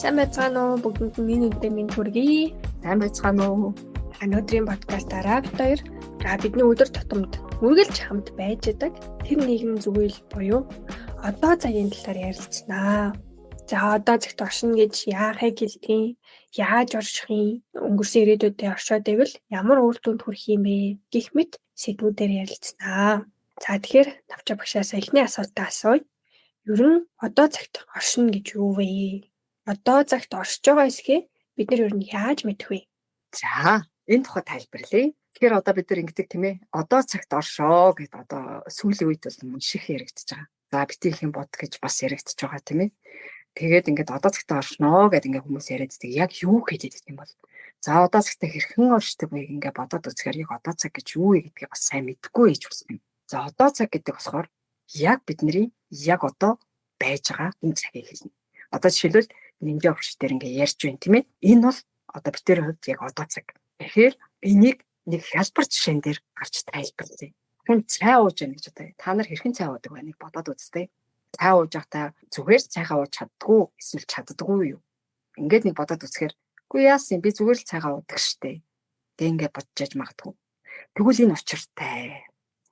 Сайн байцгаана уу? Бүгдэнд нь энэ өдрийн минь хүргэе. Сайн байцгаана уу? Өнөөдрийн подкастаараа бид хоёр бидний өдөр тутамд үргэлж хамт байж байгаа тэр нийгэм зүгээр буюу одоо цагийн талаар ярилцсанаа. За одоо цагт оршин гэж яахыг хэлтийн, яаж оршихын, өнгөрсөн ирээдүйдээ оршоод ивэл ямар үр дүнд хүрэх юм бэ гэх мэт сэдвүүдээр ярилцсанаа. За тэгэхээр навчаа багшаас эхний асуултаа асууя. Ер нь одоо цагт оршино гэж юу вэ? Одоо цагт оршиж байгаа эсхийг бид нар ер нь яаж мэдэх вэ? За, энэ тухай тайлбарлая. Тэгэхээр одоо бид нар ингэдэг тийм ээ. Одоо цагт оршоо гэд одоо сүүлийн үед бол мунших яригдчихэж байгаа. За, битгий их юм бод гэж бас яригдчихэж байгаа тийм ээ. Тэгээд ингээд одоо цагт оршноо гэд ингээд хүмүүс яриаддаг. Яг юу хэлээд юм бол. За, одоо цагт хэрхэн оршдог вэ ингээд бодоод үзэхээр яг одоо цаг гэж юу вэ гэдгийг бас сайн мэдэхгүй байж болно. За, одоо цаг гэдэг болохоор яг бидний яг одоо байж байгаа энэ цагийг хэлнэ. Одоо жишээлбэл нэмжээ өгч дээр ингээд ярьж байна тийм ээ. Энэ бол одоо бид тэр хувьд яг одоо цаг. Тэгэхээр энийг нэг хялбар жишээн дээр гарч тайлбарлая. Хүн цай ууж байна гэж одоо та нар хэрхэн цай уудаг вэ? Нэг бодоод үзтээ. Цай ууж байхдаа зүгээр цайгаа ууж чаддгүй эсвэл чаддгүй юу? Ингээд нэг бодоод үзэхээр үгүй яасан би зүгээр л цайгаа уудаг штэ. Тэг ингээд бодож магадгүй. Тэгвэл энэ учиртай.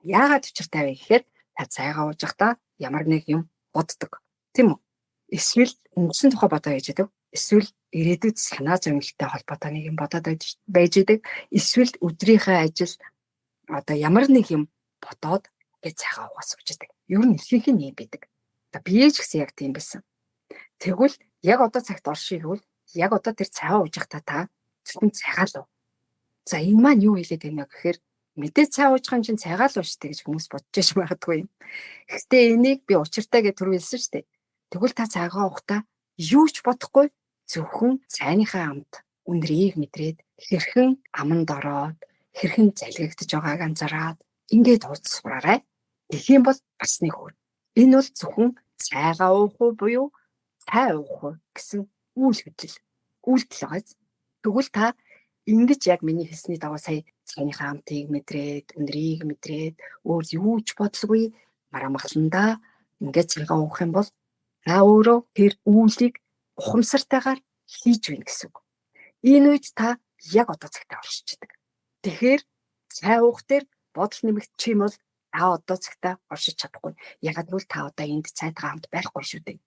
Яагаад учиртай вэ гэхээр та цайгаа ууж байхдаа ямар нэг юм боддог. Тийм үү? Эсвэл өнгөрсөн тухай бодоо яж идэг. Эсвэл ирээдүйд санаа зовнилтай холбоотой нэг юм бодоод байж идэг. Эсвэл өдрийнхөө ажил одоо ямар нэг юм бодоод гэж цайгаа уугаас сууж идэг. Ер нь ихэнх нь юм бидэг. Одоо биеж гэсэн яг тийм байсан. Тэгвэл яг одоо цагт орших гэвэл яг одоо тэр цайгаа ууж байхдаа та зөвхөн цайгаа л уу. За энэ маань юу хэлээд байна гэхээр мэдээ цай ууж байгаа чинь цайгаа л ууштай гэж хүмүүс бодож яж магадгүй юм. Гэхдээ энийг би учиртай гэж түрүүлсэн шүү дээ. Тэгвэл та цайгаа уухтаа юу ч бодохгүй зөвхөн цайныхаа амт үнрийг мэдрээд хэрхэн аманд ороод хэрхэн залгигдж байгааг анзаараад ингээд ууц сураарай. Тэгэх юм бол бас нэг өөр. Энэ бол зөвхөн цайгаа уух уу буюу цай уух уу гэсэн үйлдэл байгааз. Тэгвэл та ингэж яг миний хэлсний дагуу сая цайныхаа амтыг мэдрээд үнрийг мэдрээд өөр юу ч бодлогүй марамгландаа ингээд цайгаа уух юм бол та өөрөө тэр үйлийг ухамсартайгаар хийж байна гэсэн үг. Энэ үед та яг одоо цагтаа оршиж идэг. Тэгэхээр цай уух дээр бодол нэмэгдчих юм бол та одоо цагтаа оршиж чадахгүй. Ягаад гэвэл та одоо энд цайтайгаа хамт байхгүй шүү дээ.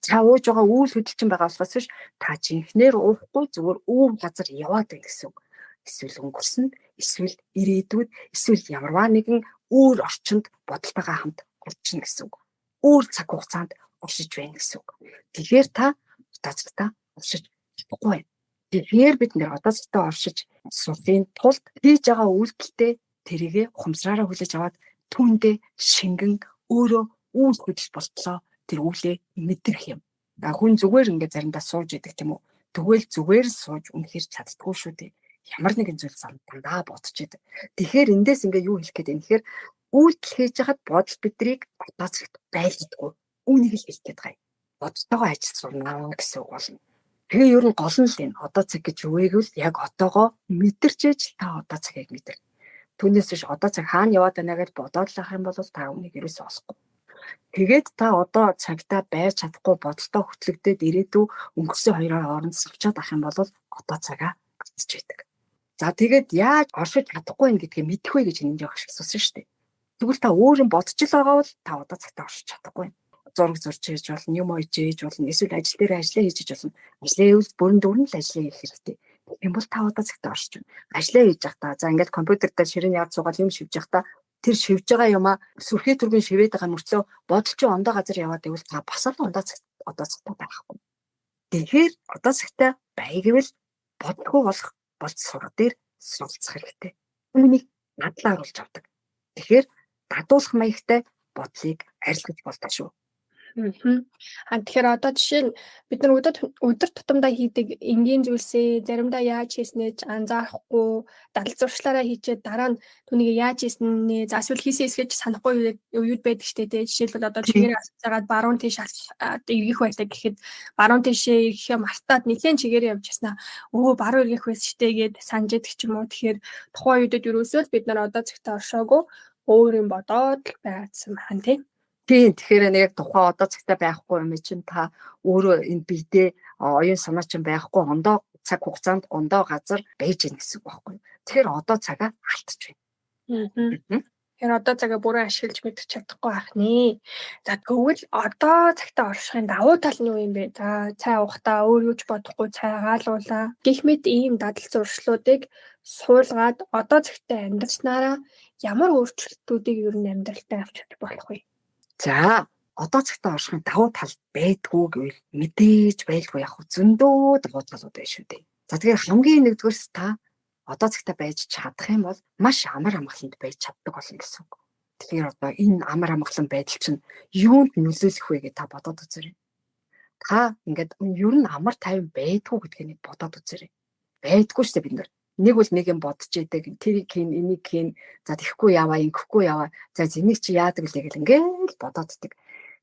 Цай ууж байгаа үйл хөдлөлчин байгаа болохоос биш та жинхнээр уухгүй зүгээр өөр газар яваад байна гэсэн үг. Эсвэл өнгөрсөн, эсвэл ирээдүйд, эсвэл ямарваа нэгэн өөр орчинд бодолтойгоо хамт орчно гэсэн үг. Өөр цаг хугацаанд оршиж байна гэсэн үг. Тэгэхээр та одоо цагтаа оршиж чадахгүй байна. Тэгэхээр бид нэр одоо цагтаа оршиж суулын тулд хийж байгаа үйлдэлтэй тэрийгэ ухамсараараа хүлээж аваад түүндээ шингэн өөрөө үйл хөдлөл болтлоо тэр үүлээ мэдрэх юм. Хүн зүгээр ингээд заримдаа сууж идэг тийм үү. Тэгвэл зүгээр сууж үнэхээр чаддгүй шүү дээ. Ямар нэгэн зүйл дандаа бодож идэг. Тэгэхээр эндээс ингээд юу хэлэх гээд байна гэхээр үйлдэл хийж хахад бодол бидрийг одоо цагт байлддаггүй. Үүнийг л хэлэх гээд байгаа юм. Бодтойгоо ажил сурна гэсэн үг болно. Тэгээ ер нь гол нь л энэ одоо цаг гэж юу вэ гэвэл яг одоогоо мэдэрч ээж та одоо цагийг мэдэр. Түүнээс биш одоо цаг хаана яваад байна гэж бодоод л ах юм бол та үнийг ерөөсөө олохгүй. Тэгээд та одоо цагтаа байж чадахгүй бодолтой хөтлөгдөд ирээдүй өнгөрсөн хоёрын хооронд савчаад ах юм бол одоо цагаа гацж байдаг. За тэгээд яаж оршиж чадахгүй юм гэдгийг мэдэх вэ гэж энэ жоох асуусан шүү дээ. Тэгвэл та өөрөө бодож л байгаа бол та одоо цагтаа оршиж чадахгүй. Зураг зурж хийж болно, юм ойж хийж болно, эсвэл ажил дээр ажиллаа хийж болно. Ажлын үйл бүрэн дүүрэн л ажиллаа хийх хэрэгтэй. Тийм бол та одоо цагтаа оршиж байна. Ажлаа хийж явахдаа за ингээд компьютер дээр ширээн яад суугаад юм шивж явахдаа тэр шивж байгаа юмаа сүрхий түргэн шивээд байгаа мөртлөө бодолч ондоо газар яваад ивэл та бас л ондоо цагт одоо цагтаа байхгүй. Тэгэхээр одоо цагтаа бай гэвэл бодгүй болох болж сурах дээр суралцах хэрэгтэй. Үүнийг надлаа оруулж авдаг. Тэгэхээр дадуулах маягтай бодлыг арилгаж болдог шүү. Тэгэхээр одоо жишээ нь бид нар өдөр тутамдаа хийдэг энгийн зүйлсээ заримдаа яаж хийснээ анзаарахгүй дадал зуршлаараа хийчээд дараа нь түүнийг яаж хийснээ за эсвэл хийсэн эсгэж санахгүй үед байдаг штэ тий. Жишээлбэл одоо чигээр асуугаад баруун тийш эргэх байлаа гэхэд баруун тийшээ эргэхээ мартаад нэлээд чигээр явж яснаа баруун эргэх байсан штэ гэд санаж идэх ч юм уу. Тэгэхээр тухайн үедээ ерөөсөө бид нар одоо цагтаа оршоогүй өөр юм бодоод байцсан байна тий. Тийм тэгэхээр нэг тухайн одоо цагтаа байхгүй юм чинь та өөрөө энэ биедээ оюун санаа чинь байхгүй ондоо цаг хугацаанд ондоо газар байж гин гэсэн үг байхгүй. Тэгэхээр одоо цагаа алдчих байна. Тэгэхээр одоо цагаа бүрэн ашиглаж мэдчих чадахгүй байх нэ. За тэгвэл одоо цагтаа оршихын давуу тал нь юу юм бэ? За цай уухтаа өөр юуч бодохгүй цайгаалуулаа. Гэх мэт ийм дадал зуршлуудыг суулгаад одоо цагтаа амьдрснараа ямар өөрчлөлтүүдийг ер нь амьдралтаа авч чадах болох вэ? За одоо цагтаа оршихын давуу тал байдгүй гэвэл мэдээж байлгүй яг зөндөө давуу талууд байна шүү дээ. За тэгэхээр хамгийн нэгдүгээрс та одоо цагтаа байж чадах юм бол маш амар амгаланд байж чаддаг болно гэсэн үг. Тэгэхээр одоо энэ амар амгалан байдал чинь юунд нөлөөлөх вэ гэж та бодоод үзээрэй. Та ингээд ер нь амар тайван байдгүй гэдгийг бодоод үзээрэй. Байдгүй шүү дээ бид нар. Нэг бол нэг юм бодож идэг, тэрийг хийн, энийг хийн, за тэхгүй яваа, ингэхгүй яваа. За энийг чи яадаг вэ гэл ингээд бодооддаг.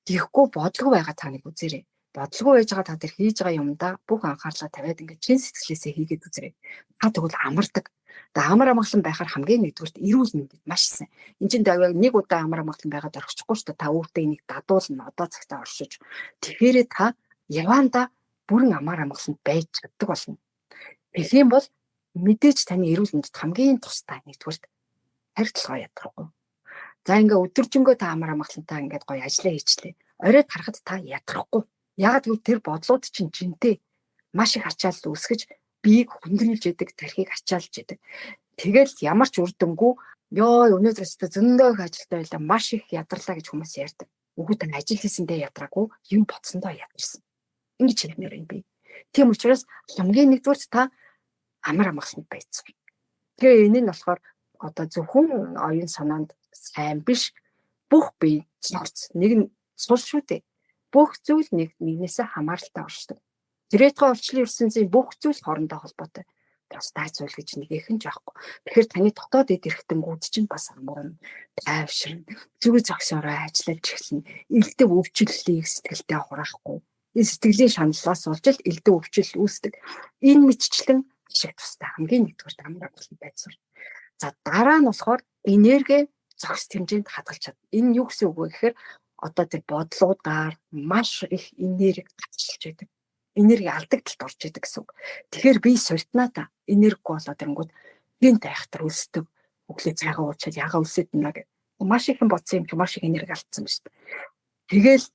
Тэхгүй бодлого байгаа та нэг үзээрэй. Бодлого байж байгаа та тэр хийж байгаа юмдаа бүх анхаарлаа тавиад ингээд чин сэтгэлээсээ хийгээд үзээрэй. Та тэгвэл амардаг. Тэгээ амар амгалан байхаар хамгийн нэгдүгürt эрүүл мэндэд маш сайн. Энд чинь даваа нэг удаа амар амгалан байгаад орчихгүй шүү дээ. Та өөртөө энийг дадуулна, одоо цагтаа оршиж. Тэгэхээр та яваанда бүрэн амар амгаланд байж чаддаг болно. Тэгэх юм бол мэдээж таны эрүүл мэндэд хамгийн тустай нэгдүгürt харилцаа ядрахгүй. За ингээ өдөржингөө та амар амгалантай ингээд гоё ажиллаа хийчлээ. Оройд харахад та ядрахгүй. Ягаад гэвэл тэр бодлууд чинь жинтэй маш их ачаалал үүсгэж биеийг хүндрэлж яадаг, тархийг ачаалж яадаг. Тэгэл ямар ч үр дүнгүй ёо өнөөдөр өстө зөндөө их ажилтай байлаа, маш их ядарлаа гэж хүмүүс ярьдаг. Өгөөд ажил хийсэндээ ядраагүй, юм бодсондоо ядарсан. Ингэж хэлмээр юм би. Тийм учраас хамгийн нэгдүгээр та амар амгаланд байцгаая. Тэгээ энэ нь болохоор одоо зөвхөн оюун санаанд сайн биш, бүх бие цогц нэг нь сул шүү дээ. Бүх зүйл нэгнээсээ хамааралтай оршдог. Грецкийн орчлын ертөнцийн бүх зүйл хоорондоо холбоотой. Тустай зүйл гэж нэг их нь жоохгүй. Тэгэхээр таны дотоод эд эрхтэнгүүд чинь бас амарна, тайвширна, зүг зогсоороо ажиллаж эхэлнэ. Элдв өвчлөлийг сэтгэлдээ хураахгүй. Энэ сэтгэлийн шаналлаас болж л элдв өвчлөл үүсдэг. Энэ мэтчлэн ашиг тустай хамгийн нэгдүгээр амар амгалан байцвар. За дараа нь болохоор энерги зохис хэмжээнд хадгалж чадна. Энэ юу гэсэн үг вэ гэхээр одоо тэр бодлуудаар маш их энерги татгалж байдаг. Энерги алдагдлалд орж идэг гэсэн үг. Тэгэхээр би султнаа та энерги болоод ирэнгүүт гинт айхтар үлсдэг. Өглөө цайгаа уучаад ягаа үлсээд байна гэх. Маш их бодсон юм чи маш их энерги алдсан байна шүү дээ. Тэгэл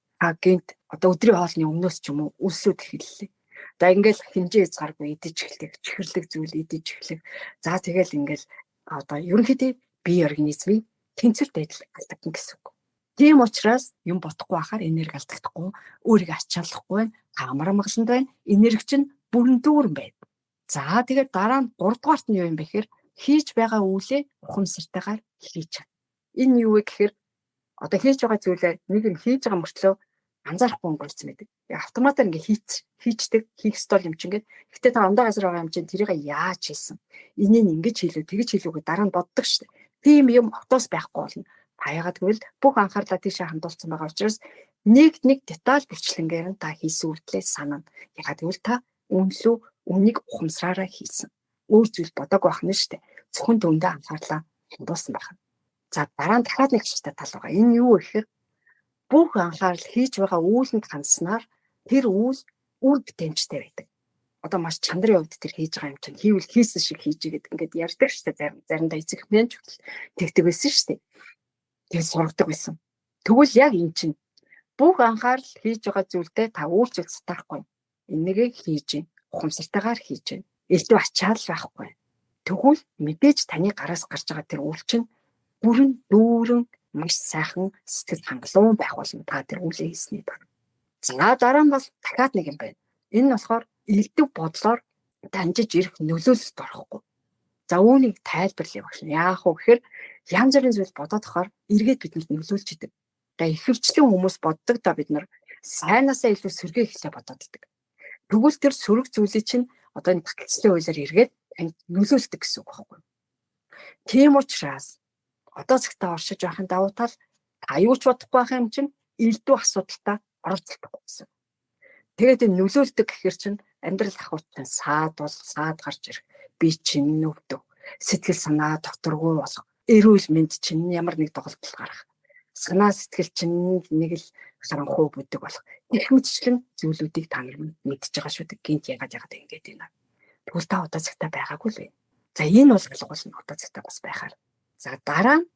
гинт одоо өдрийн хоолны өмнөөс ч юм уу үлсүүд эхэллээ. За ингээл хэмжээ хязгааргүй идэж эхэлдэг, чихэрлэг зүйл идэж эхлэх. За тэгэл ингээл одоо ерөнхийдөө бие организмын тэнцвэрт байдал алдагдана гэсэн үг. Тийм учраас юм бодохгүй байхаар энерги алдагдахгүй, өөрийгөө ачааллахгүй байна, амар амгаланд байна, энерги чинь бүрэн дүүрэн байна. За тэгээд дараа нь 3 дугаарт нь юу юм бэ гэхээр хийж байгаа үйлээ ухамсартайгаар хийж чад. Энэ юу вэ гэхээр одоо хийж байгаа зүйлээ нэг нь хийж байгаа мөртлөө анзаарахгүй өнгөрцөн байдаг. Автоматар ингээ хийчдэг, хийх стол юм чинь ингээд. Гэтэ та ондоо газар байгаа юм чинь тэрийг яаж хийсэн? Энийг ингэж хийлүү, тэгэж хийлүүгээ дараа нь боддог шүү дээ. Тийм юм хотоос байхгүй болно. Яагаад гэвэл бүх анхаарлаа тийшээ хандуулсан байгаа учраас нэг деталь бичлэнгээр нь та хийсэн үйлдэлээ санана. Яагаад гэвэл та үнийг ухамсараараа хийсэн. Өөр зүйл бодоагүй байх нь шүү дээ. Зөвхөн дүндээ анхаарлаа хандуулсан байх. За дараа нь дахиад нэг хэвчтэй тал байгаа. Энэ юу вэ гэхээр бүх анхаарал хийж байгаа үйлэнд хандсанаар тэр үйл үр бүтээмжтэй байдаг. Одоо маш чандрын хувьд тэр хийж байгаа юм чинь хийвэл хийсэн шиг хийж игээд ингээд ярьдаг шүү дээ. Заримдаа эцэг мэн ч тэгдэг байсан шүү дээ. Тэгээд сургадаг байсан. Тэгвэл яг эн чинь бүх анхаарал хийж байгаа зүйлдээ та үйлчлэл сатахгүй. Энийгээ хийж гин, ухамсартайгаар хийж гин. Элдв ачаал байхгүй. Тэгвэл мэдээж таны гараас гарч байгаа тэр үйл чинь бүрэн дүүрэн маш сайхан сэтгэл хангалуун байх болно та тэр үйлээ хийсний дараа. За дараа нь бас дахиад нэг юм байна. Энэ нь болохоор элдв бодлоор дамжиж ирэх нөлөөлөлт орохгүй. За үүнийг тайлбарлая багш. Яах вэ гэхээр янз бүрийн зүйл бодоод тахаар эргээд бидэнд нөлөөлж идэг. Тэгээ ихэвчлэн хүмүүс боддог та бид нар сайнаасаа илүү сөргөө ихлэ бодоод идэг. Тэгвэл тэр сөрөг зүйлийг чинь одоо энэ татгалцлын хуулиар эргээд танд нөлөөлдөг гэсэн үг байхгүй юу? Тийм учраас одоо цагтаа оршиж байхын давуу тал аюулч бодохгүй байх юм чинь элдв асуудалтай оролцохгүй гэсэн. Тэгээд энэ нөлөөлдөг гэхэр чинь амьдрал ахуйч чинь саад гарч ирэх. Би чинь нөвдөв. Сэтгэл санаа докторгүй болох. Эрүүл мэнд чинь ямар нэг тоглолт гарах. санаа сэтгэл чинь нэг л харанхуй бүдэг болох. Их мэтчлэн зүйлүүдийг та нар мэдж байгаа шүү дээ. Гинт ягаад ингэж байна. Тэгвэл та одоо цагтаа байгаагүй л вэ. За энэ бол ялгуулна одоо цагтаа бас байхаар. За дараа нь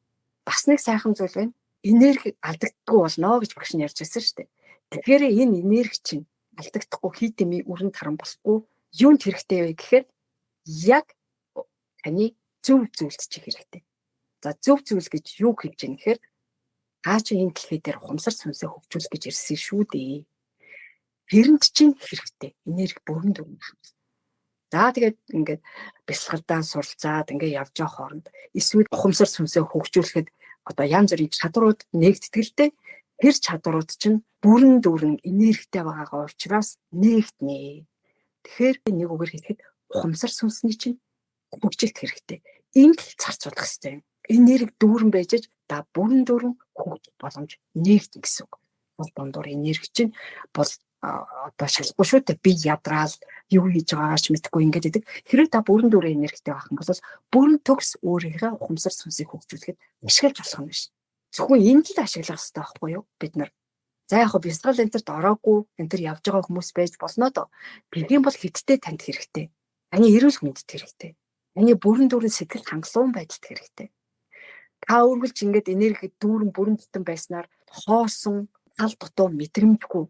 бас нэг сайхан зүйл байна. Энерги алдагддаггүй болно гэж багш нь ярьж байсан шүү дээ. Тэгэхээр энэ энерги чинь алдагдахгүй хийдэмий өрөнд харан босгүй юунд хэрэгтэй вэ гэхээр яг таны зөв зүйлд чих хэрэгтэй. За зөв зүйл гэж юу хэлж ийм гэхээр та чи энэ дэлхий дээр ухамсар сүнсээ хөгжүүлэх гэж ирсэн шүү дээ. Тэрэнд чинь хэрэгтэй. Энерги бүрэн дүрмэн. За тэгээд ингээд бясалгалдаа суралцаад ингээд явж байгаа хооронд эсвэл ухамсар сүнсээ хөгжүүлэхэд одоо янз бүрийн чадрууд нэгддэг л дээ. Тэр чадрууд чинь бүрэн дүрэн энергитэй байгаа учраас нэгднэ. Тэгэхээр нэг үгээр хэлэхэд ухамсар сүнсний чинь хөгжилт хэрэгтэй. Энд л зарцуулах хэрэгтэй. Энерги дүүрэн байж та бүрэн дүрэн хөгжих боломж нэгдэх гэсэн үг. Бол дундуур энерги чинь бол одоо шалахгүй шүү дээ. Би ядраал юу хийж байгаач мэдэхгүй ингээд идэг. Хэрэг та бүрэн дүрэн энергитэй байх юм бол бүрэн төгс өөрийнхөө ухамсар сүнсийг хөгжүүлэхэд ашиглаж болох юм биш. Зөвхөн энд л ашиглах хэрэгтэй байхгүй юу? Бид нар за яг хөө бясалгал энтерт ороогүй энтер явж байгаа хүмүүс байж болно доо. Бэлгийн бол хиттэй танд хэрэгтэй. Таны эрүүл мэндэд хэрэгтэй. Таны бүрэн дүрэн сэтгэл хангалуун байдалд хэрэгтэй. Та үргэлж ингээд энерги дүүрэн бүрэн тутан байснаар хоосон тал дутуу мэдрэмжгүй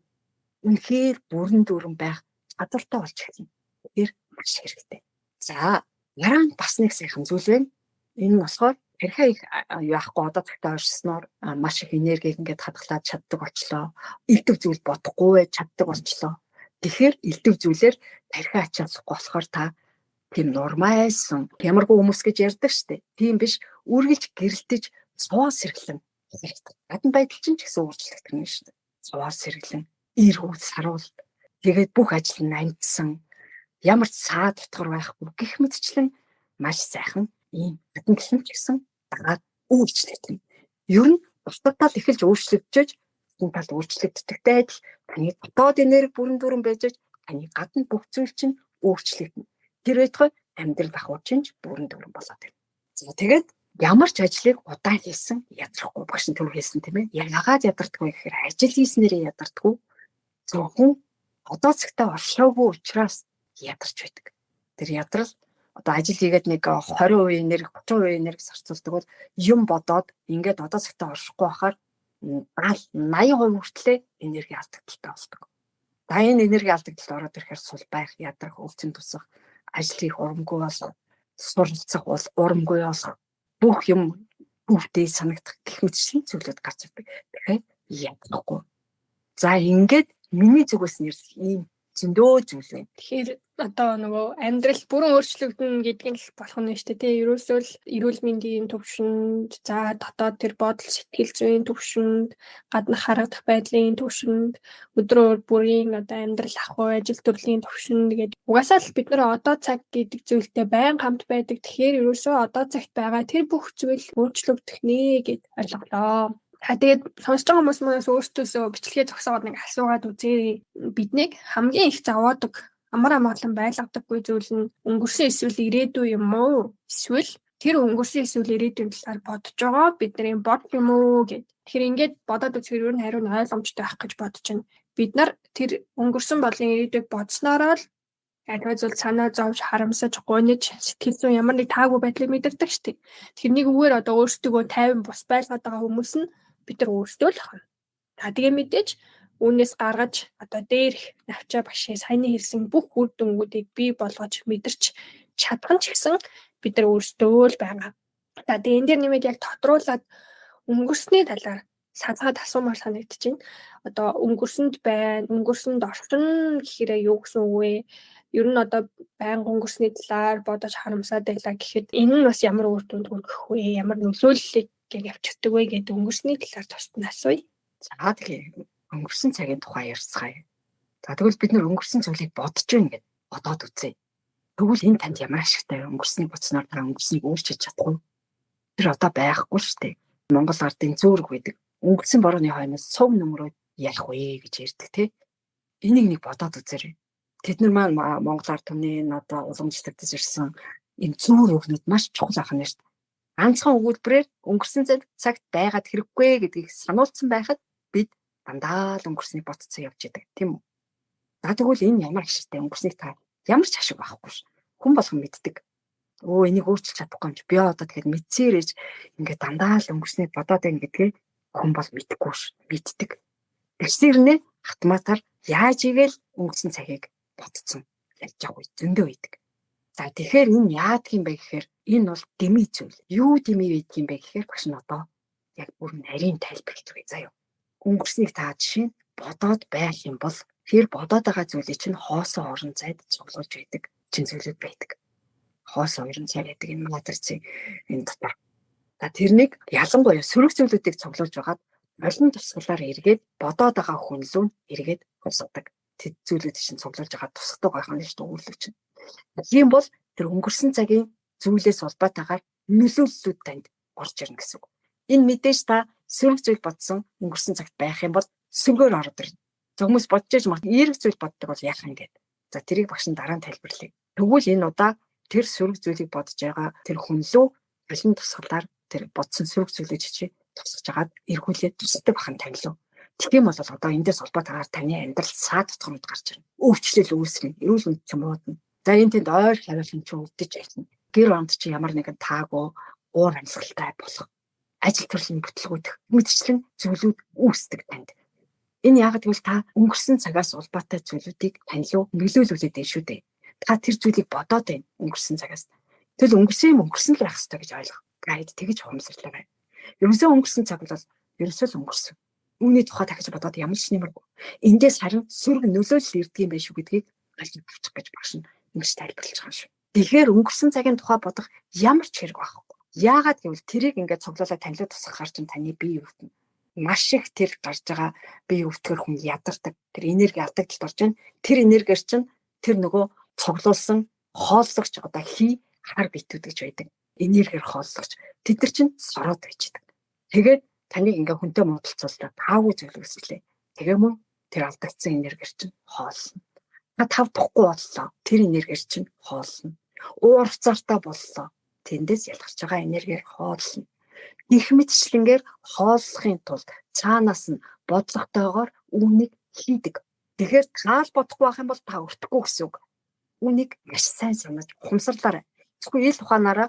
үнэхээр бүрэн дүрэн байх чадвартай болж эхэлнэ. Тэр маш хэрэгтэй. За дараа нь бас нэг сайхан зүйл байна. Энэ нь болохоор хэрхэн их яахгүй одоо цагтаа оршсноор маш их энергиг ингээд хадгалаад чаддаг болчлоо. Илтгэв зүйл бодохгүй байж чаддаг болчлоо. Тэгэхээр илтгэв зүйлээр тархи ачаалахгүй болохоор та тийм нормалсан ямаргүй хүмүүс гэж ярьдаг штеп. Тийм биш. Үргэлж гэрэлтэж цоо сэргэлэн хэрэгтэй. Гадна байдал чинь ч гэсэн өөрчлөгдөх юм шүү дээ. Цоо сэргэлэн, ирүү саруул. Тэгээд бүх ажил нь амжсан. Ямар ч саа дотгор байхгүй гэх мэтчлэн маш сайхан ийм гадна талын ч гэсэн дагаад өөрчлөгдөн. Ер нь бусдад тал эхэлж өөрчлөгдөж энэ талд өөрчлөгддөгтэй адил таны дотоод энерги бүрэн дүрэн байж таны гадна бүх зүйл чинь өөрчлөгдөнө. Тэр байтугай амьдрал ахуй чинь бүрэн дүрэн болоод байна. За тэгээд ямар ч ажлыг удаан хийсэн ядрахгүй багш нь түр хийсэн тийм ээ. Яагаад ядардаг вэ гэхээр ажил хийснээрээ ядардаггүй. Зөвхөн одоо цагтаа оршоогүй учраас ядарч байдаг. Тэр ядрал одоо ажил хийгээд нэг 20% энерги 30% энерги зарцуулдаг бол юм бодоод ингээд одоо цагтаа оршихгүй байхаар 80% хүртлээр энерги алдагдaltaй болдог. За энэ энерги алдагдaltaд ороод ирэхээр сул байх, ядрах, өвчин тусах, ажил хийх урамгүй болох, суралцах бол урамгүй болох бүх юм бүгдээ санагдах гэх мэтчлэн зүйлүүд гарч ирдэг. Тэгэхээр яахгүй. За ингээд миний зүгээс нэрс ийм зөндөө зүйл байна. Тэгэхээр одоо нөгөө амьдрал бүрэн өөрчлөгдөн гэдэг нь л болох нь шүү дээ. Тэ ерөөсөө л эрүүл мэндийн төвшөнд, за дотоод тэр бодол сэтгэл зүйн төвшөнд, гадна харагдах байдлын төвшөнд, өдрөөр бүрийн одоо амьдрал ахуй, ажил төрлийн төвшөнд гэдэг. Угаасаа л бид нар одоо цаг гэдэг зүйлтэй байнга хамт байдаг. Тэгэхээр ерөөсөө одоо цагт байгаа тэр бүх зүйл өөрчлөгдөх нэ гэд ойлголоо. Тэгээд сонсож байгаа хүмүүс манаас өөртөөсөө бичлэгээ зогсоод нэг асуугаад үзээ. Биднийг хамгийн их заваадаг амар амгалан байлгадаггүй зүйл нь өнгөрсөн эсвэл ирээдүй юм уу? Эсвэл тэр өнгөрсөн эсвэл ирээдүйн талаар бодож байгаа бидний бодол юм уу гэд. Тэгэхээр ингээд бодоод үзэхээр ер нь хариу нь ойлгомжтой байх гэж бодож байна. Бид нар тэр өнгөрсөн болон ирээдүйг бодсноороо л альва зүйл санаа зовж харамсаж гуниж сэтгэл зүйн ямар нэг таагүй байдлыг мэдэрдэг шүү дээ. Тэгэхээр нэг үгээр одоо өөрсдөө 50 бус байлгаад байгаа хүмүүс нь бид нар өөрсдөө л хань. Та тэгээ мэдээж үүнээс гаргаж одоо дээрх навчаа багшаа саяны хэлсэн бүх үр дүнгуудыг бий болгож мэдэрч чадах нь ч гэсэн бид нар өөрсдөө л байгаа. За тэгээ энэ дээр нэмээд яг тодруулаад өнгөрсний талаар сазгаад асуумаар санагдчихэв. Одоо өнгөрсөнд байна, өнгөрсөнд орчин гэхээрээ юу гэсэн үг вэ? Ер нь одоо байнга өнгөрсний талаар бодож харамсаад байлаа гэхэд энэ нь бас ямар үр дүнд хүргэх вэ? Ямар нөлөөллийг явчихдаг вэ гэдэг өнгөрсний талаар тусдаа асууя. За тэгээ өнгөрсөн цагийн тухай ярьцгаая. За тэгвэл бид нөр өнгөрсөн зүйлийг бодож байна гэд бодоод үзье. Тэгвэл энэ танд ямар ашигтай вэ? Өнгөрсний буцнаар та өнгөрснийг өөрчилж чадахгүй. Тэр одоо байхгүй шүү дээ. Монгол ардын зөөрөг байдаг. Өнгөрсөн борооны хойноос цөм нөмрөө ялах вэ гэж ярьдаг тий. Энийг нэг бодоод үзээрэй. Тэд нар маань Монгол ард түмний одоо уламжлагдаж ирсэн энэ зүүр өвгнүүд маш чухал ахна шүү дээ. Ганцхан өгүүлбэрээр өнгөрсөн цагт байгаад хэрэггүй гэдгийг сануулсан байхад бид дандаа л өнгөрснийг бодцсон явж идэг тийм үү? За тэгвэл энэ ямар ашигтай өнгөрснийг та ямар ч ашиг байхгүй ш. Хүн болгон мэддэг. Энийг өөрчилж чадахгүй юм чи би одоо тэгэхээр мэдсээр ээж ингээд дандаа л өнгөрснийг бодоод байна гэдгээ хүн бол мэдэхгүй ш. Мэддэг. Тэрсэрнэ автоматар яаж игээл өнгөрсөн цагийг бодцсон ярьж байгаа үе зөндөө байдаг. За тэгэхээр энэ яадаг юм бэ гэхээр энэ бол дэмий зүйл. Юу дэмий байдаг юм бэ гэхээр багш нь одоо яг бүр нарийн тайлбарлаж байгаа заяа. Өнгөрснийг та жишээ нь бодоод байх юм бол тэр бодоод байгаа зүйлийг чинь хоосон орон зайд цуглуулж байдаг чин зүйлүүд байдаг. Хоосон орон зай гэдэг энэ матрицын энэ дотор. За тэрнийг ялангуяа сөрөг зүйлүүдийг цуглуулж байгаад олон тусгалаар эргээд бодоод байгаа хүн лүү эргээд хосгодог. Тэд зүйлүүд чинь цуглуулж байгаа тусгадаг байх нь шүү дээ үйлдэл чинь. Тийм бол тэр өнгөрсөн цагийн зүйлээс улбаатайгаар нөлөөллүүд танд орж ирнэ гэсэн үг. Энэ мэдээж та сөрөг зүйл бодсон өнгөрсөн цагт байх юм бол сөнгөөр ороод ирнэ. Хүмүүс бодож иж магад эерэг зүйл боддог бол яах юм гээд. За тэрийг багш нь дараа нь тайлбарлая. Тэгвэл энэ удаа тэр сөрөг зүйлийг бодож байгаа тэр хүн лөө олон тусгалаар тэр бодсон сөрөг зүйлийг чичээ тусгаж агаад эргүүлээд тусдаг бахан танилуу. Тийм бол одоо эндээс улбаатайгаар таны амьдрал саад тутамд гарч ирнэ. Өвчлөл үүснэ, эрүүл мэнд ч муудна. За энэ тэнд ойр хавьлын ч өвдөж ажиллана. Гэр онд чи ямар нэгэн таагүй уур амьсгалтай болох. Ажил төрлийн бүтлгүүдэх мэдчлэн зүйлүүд үүсдэг танд. Энэ яагаад гэвэл та өнгөрсөн цагаас улбаатай зүйлүүдийг танилуу нөлөөлүүлээд байна шүү дээ. Та тэр зүйлийг бодоод байна өнгөрсөн цагаас. Тэгэл өнгөрсөн юм өнгөрсөн л байх хэрэгтэй гэж ойлгох. Гайд тэгж ухамсарлаа байна. Ерөөсөө өнгөрсөн цаг бол ерөөсөө л өнгөрсөн. Үүний тухай дахиж бодоод ямар ч нэмэргүй. Эндээс харин сөрөг нөлөөлөл ирдэг юм байх шүү гэдгийг ойлгож авчих гэж багш нь ингэж тайлбарлаж байгаа шүү. Тэгэхээр өнгөрсөн цагийн тухай бодох ямар ч хэрэг байхгүй. Яагаад гэвэл тэрийг ингээд цуглуулаад танилуд тусгахаар чинь таны бие өвдөн. Маш их тэр гарч байгаа бие өвдгөр хүн ядардаг. Тэр энерги алдагдлалд орж байна. Тэр энергиэр чинь тэр нөгөө цуглуулсан хооллогч одоо хий хар битүүд гэж байдаг. Энергиэр хооллогч тэд нар чинь сороод байждаг. Тэгээд таныг ингээ хүнтэй муудалцуулаад таагүй зүйл үүсэлээ. Тэгээ мөн тэр алдагдсан энергиэр чинь хоолно. Тав тухгүй боллоо. Тэр энергиэр чинь хоолно. Уур уцаартаа боллоо. Тэндээс ялгарч байгаа энергиэр хоолно. Их мэдчлэнгээр хооллохын тулд цаанаас нь бодлоготойгоор үүнийг хийдэг. Тэгэхээр таал бодохгүй байх юм бол та өртөхгүй гэсэн үг. Үүнийг маш сайн санаж ухамсарлаарай. Зөвхөн ил ухаанаараа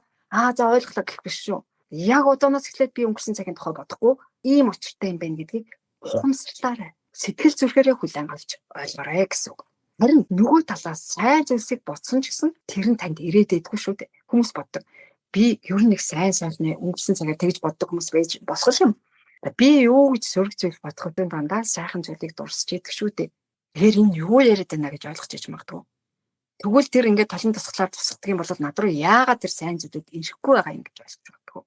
за ойлголоо гэх биш шүү. Яг одооноос эхлээд би өнгөрсөн цагийн тухай бодохгүй ийм очиртай юм байна гэдгийг ухамсарлаарай. Сэтгэл зүрхээрээ хүлээн авч ойлгоорой гэсэн үг. Харин нөгөө талаас сайн зүйлсийг бодсон ч гэсэн тэр нь танд ирээд байдгүй шүү дээ. Хүмүүс боддог. Би ер нь их сайн өнгөрсөн цагаар тэгж боддог хүмүүс байж босгол юм. Би юу гэж сөрөг зүйл бодоход дандаа сайхан зүйлийг дурсаж идэг шүү дээ. Тэгэхээр энэ юу яриад байна гэж ойлгож иж магадгүй. Тэгвэл тэр ингээд толон тусгалаар тусгадаг юм бол над руу яагаад тэр сайн зүйлүүд ирэхгүй байгаа юм гэж ойлгож магадгүй.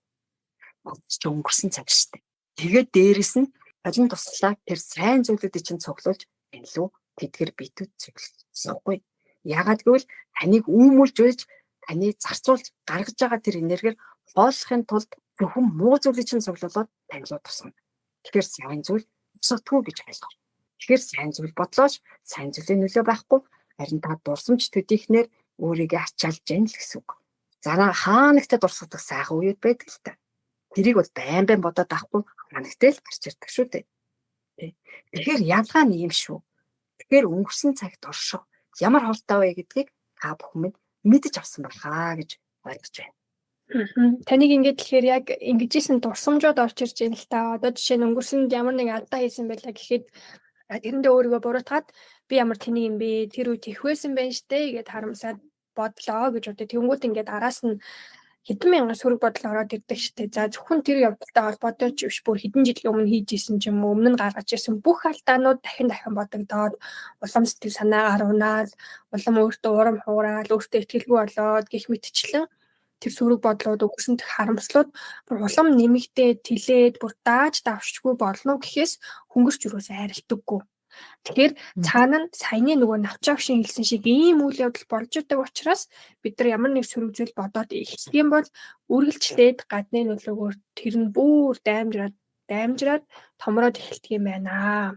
Чи өнгөрсөн цаг шүү дээ. Тэгээд дээрэс нь толон тусгалаа тэр сайн зүйлүүдийг чинь цуглуулж илүү тэдгэр битүүд цуглуулсангүй. Яагаад гэвэл таныг үүмүүлж байж таны зарцуулж гаргаж байгаа тэр энергиэр хооллохын тулд зөвхөн муу зүйлийг чинь цуглуулад танилуд тусгана. Тэгэхээр сайн зүйл цогтгүй гэж ойлгоо. Тэгэхээр сайн зүйл бодлооч сайн зүйлийн нөлөө байхгүй харин та дурсамж төдийхнэр өөрийгөө ачаалж яана л гэсэн үг. Зараа хаанагтаа дурсгадаг сайхан үед байдаг л та. Тэрийг бол байн бодоод авахгүй хаанагтаа л гарч ирдэг шүү дээ. Тэгэхээр ялгаа нь юм шүү. Тэгэхээр өнгөрсөн цагт оршоо ямар хортой вэ гэдгийг та бүхэн мэдэж авсан байхаа гэж ойлгож байна. Таныг ингэж тэгэхээр яг ингэжсэн дурсамжууд орж ирж байна л та. Одоо жишээ нь өнгөрсөнд ямар нэг алдаа хийсэн байлаа гэхэд тэрэндээ өөрийгөө буруутгаад би ямар тэнийг юм бэ? Тэр үед их байсан байх штэ гэд харамсаад бодлоо гэж бодё. Тэнгүүт ингээд араас нь хэдэн мянган сөрөг бодол ороод ирдэг штэ. За зөвхөн тэр явдалтай холбоотой ч биш бүр хэдэн жилийн өмнө хийж исэн ч юм уу, өмнө нь гаргаж ирсэн бүх алдаанууд дахин бодогдоод улам сэтгэл санаагаар унаал, улам өөртөө урам хуураад, өөртөө итгэлгүй болоод гих мэтчлэн тэр сөрөг бодлууд өгсөн дэх харамслууд бүр улам нэмэгдээд тэлээд бүр дааж давшчгүй болно гэхээс хөнгөрч юус айралтаггүй. Тэгэхээр цаана нь саяны нөгөө навчаагшин хэлсэн шиг ийм үйл явдал болж байгаа учраас бид нар ямар нэг сөрөг зүйл бодоод эхлэх юм бол үргэлжлээд гадны нөлөөгөөр тэр нь бүр даймжраад томроод эхэлдэг юм байна.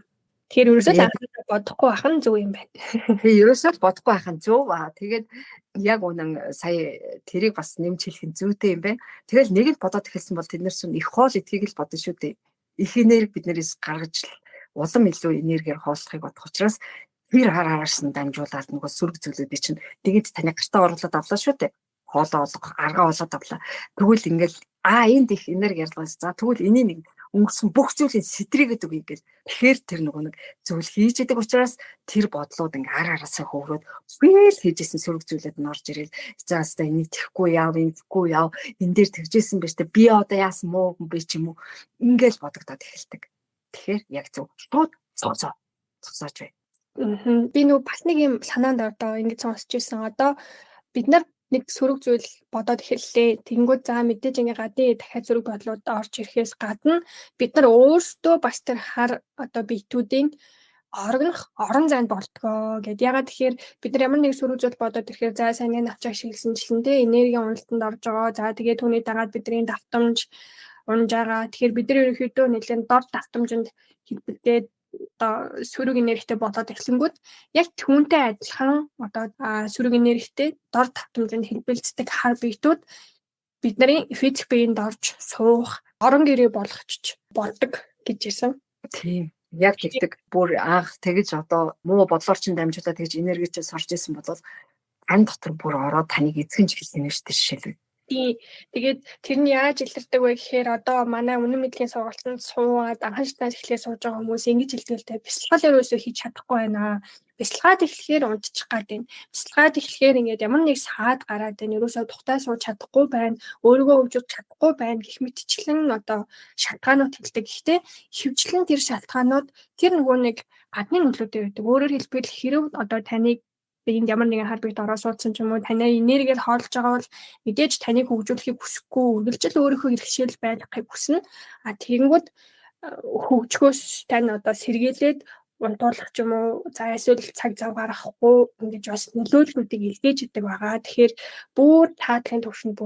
Тэгэхээр ерөөсөө Тэгээд анхаарал бодохгүй байх нь зөв юм байна. Тэгээ ерөөсөө л бодохгүй байх нь зөв. Тэгээд яг үнэн сая тэрийг бас нэмж хэлэх нь зүйтэй юм байна. Тэгэл нэг л бодоод эхэлсэн бол тэднэрс их хоол идэхийг л бодно шүү дээ. Их энерги биднээс гаргаж л улам илүү энергиэр хооллохыг бодох учраас тэр хараарсан дамжуулаад нөгөө сөрөг зүйлүүдийг чинь тэгээд таны гартаа оруулаад авлаа шүү дээ. Хоолоо олгох, аргаа олоод авлаа. Тэгвэл ингээл энд их энерги ярьлаас. За тэгвэл энийг нэг өнгөрсөн бүх зүйлийг сэтрийгээд үгүй ингээл. Тэгэхээр тэр нөгөө нэг зүйл хийж идэг учраас тэр бодлууд ингээ араасаа хөөрөөд бүэл хийжсэн сөрөг зүйлүүд нь орж ирэл. За хаста энийг тэхгүй яав, ингэхгүй яав. Энэ дээр тэгжсэн байж та би одоо яасан муу хүн бэ ч юм уу. Ингээл бодогдоод эхэлдэг. Тэгэхээр яг зөв. Шууд цоцоож бай. Би нөгөө бас нэг юм санаанд одоо ингэж сонсч ирсэн. Одоо бид нар нэг сөрөг зүйл бодоод эхэллээ. Тэнгүүд за мэдээж ингээ гадны дахиад сөрөг бодлууд орж ирэхээс гадна бид нар өөрсдөө бас тэр хар одоо биетүүдийн орон зайд болтгоо гэд. Ягаад тэгэхээр бид нар ямар нэг сөрөг зүйл бодоод ирэхээр за сайн навчаа шиглсэнчлэнтэй энерги уналтанд орж байгаа. За тэгээд түүний дагаад бидний давтамж унж байгаа. Тэгэхээр бид нар ерөнхийдөө нэлээд дор давтамжинд хэлбэлдээд одоо сөрөг энергитэй болоод эхлэнгүүт яг түүнтэй адилхан одоо сөрөг энергитэй дор давтамжинд хэлбэлцдэг хар биетүүд бидний физик биеинд орж суух, орон гэрээ болгочих болдог гэж хэлсэн. Тийм. Яг тэгдэг. Бүр анх тэгэж одоо муу бодлоор чинь дамжуулаад тэгэж энергичээс орж исэн бол ан дотор бүр ороод таныг эзэгж хэлсэн юм шүү дээ жишээлбэл. Тэгээд тэр нь яаж илэрдэг вэ гэхээр одоо манай үнэн мэдлийн сургалтанд суугаад анхан шатнаас эхлээд сууж байгаа хүмүүс ингэж хэлдэгтэй бясалгал ерөөсөө хийж чадахгүй байна. Бясалгаад эхлэхээр унтчих гад байна. Бясалгаад эхлэхээр ингээд ямар нэг саад гараад байна. Ерөөсөө тухтай сууж чадахгүй байна. Өөрийгөө хөгжүүлж чадахгүй байна гэх мэтчлэн одоо шалтгаанууд хэлдэг. Гэхдээ хөвчлэн тэр шалтгаанууд тэр нөгөө нэг гадны нөлөөтэй байдаг. Өөрөөр хэлбэл хэрэг одоо таныг энд ямар нэгэн хар биет ороод суудсан ч юм уу танай энергиэр хоолж байгаа бол мэдээж таныг хөгжүүлэхийг хүсэхгүй үргэлжил өөрийнхөө иргэшэл байхыг хүснэ. Тэгэнгүүт хөгжгөөс тань одоо сэргийлээд унтуулах ч юм уу за эсвэл цаг зав гаргахгүй ингэж бас нөлөөллүүдийг илгээж идэг байгаа. Тэгэхээр бүр таатлын төвшөнд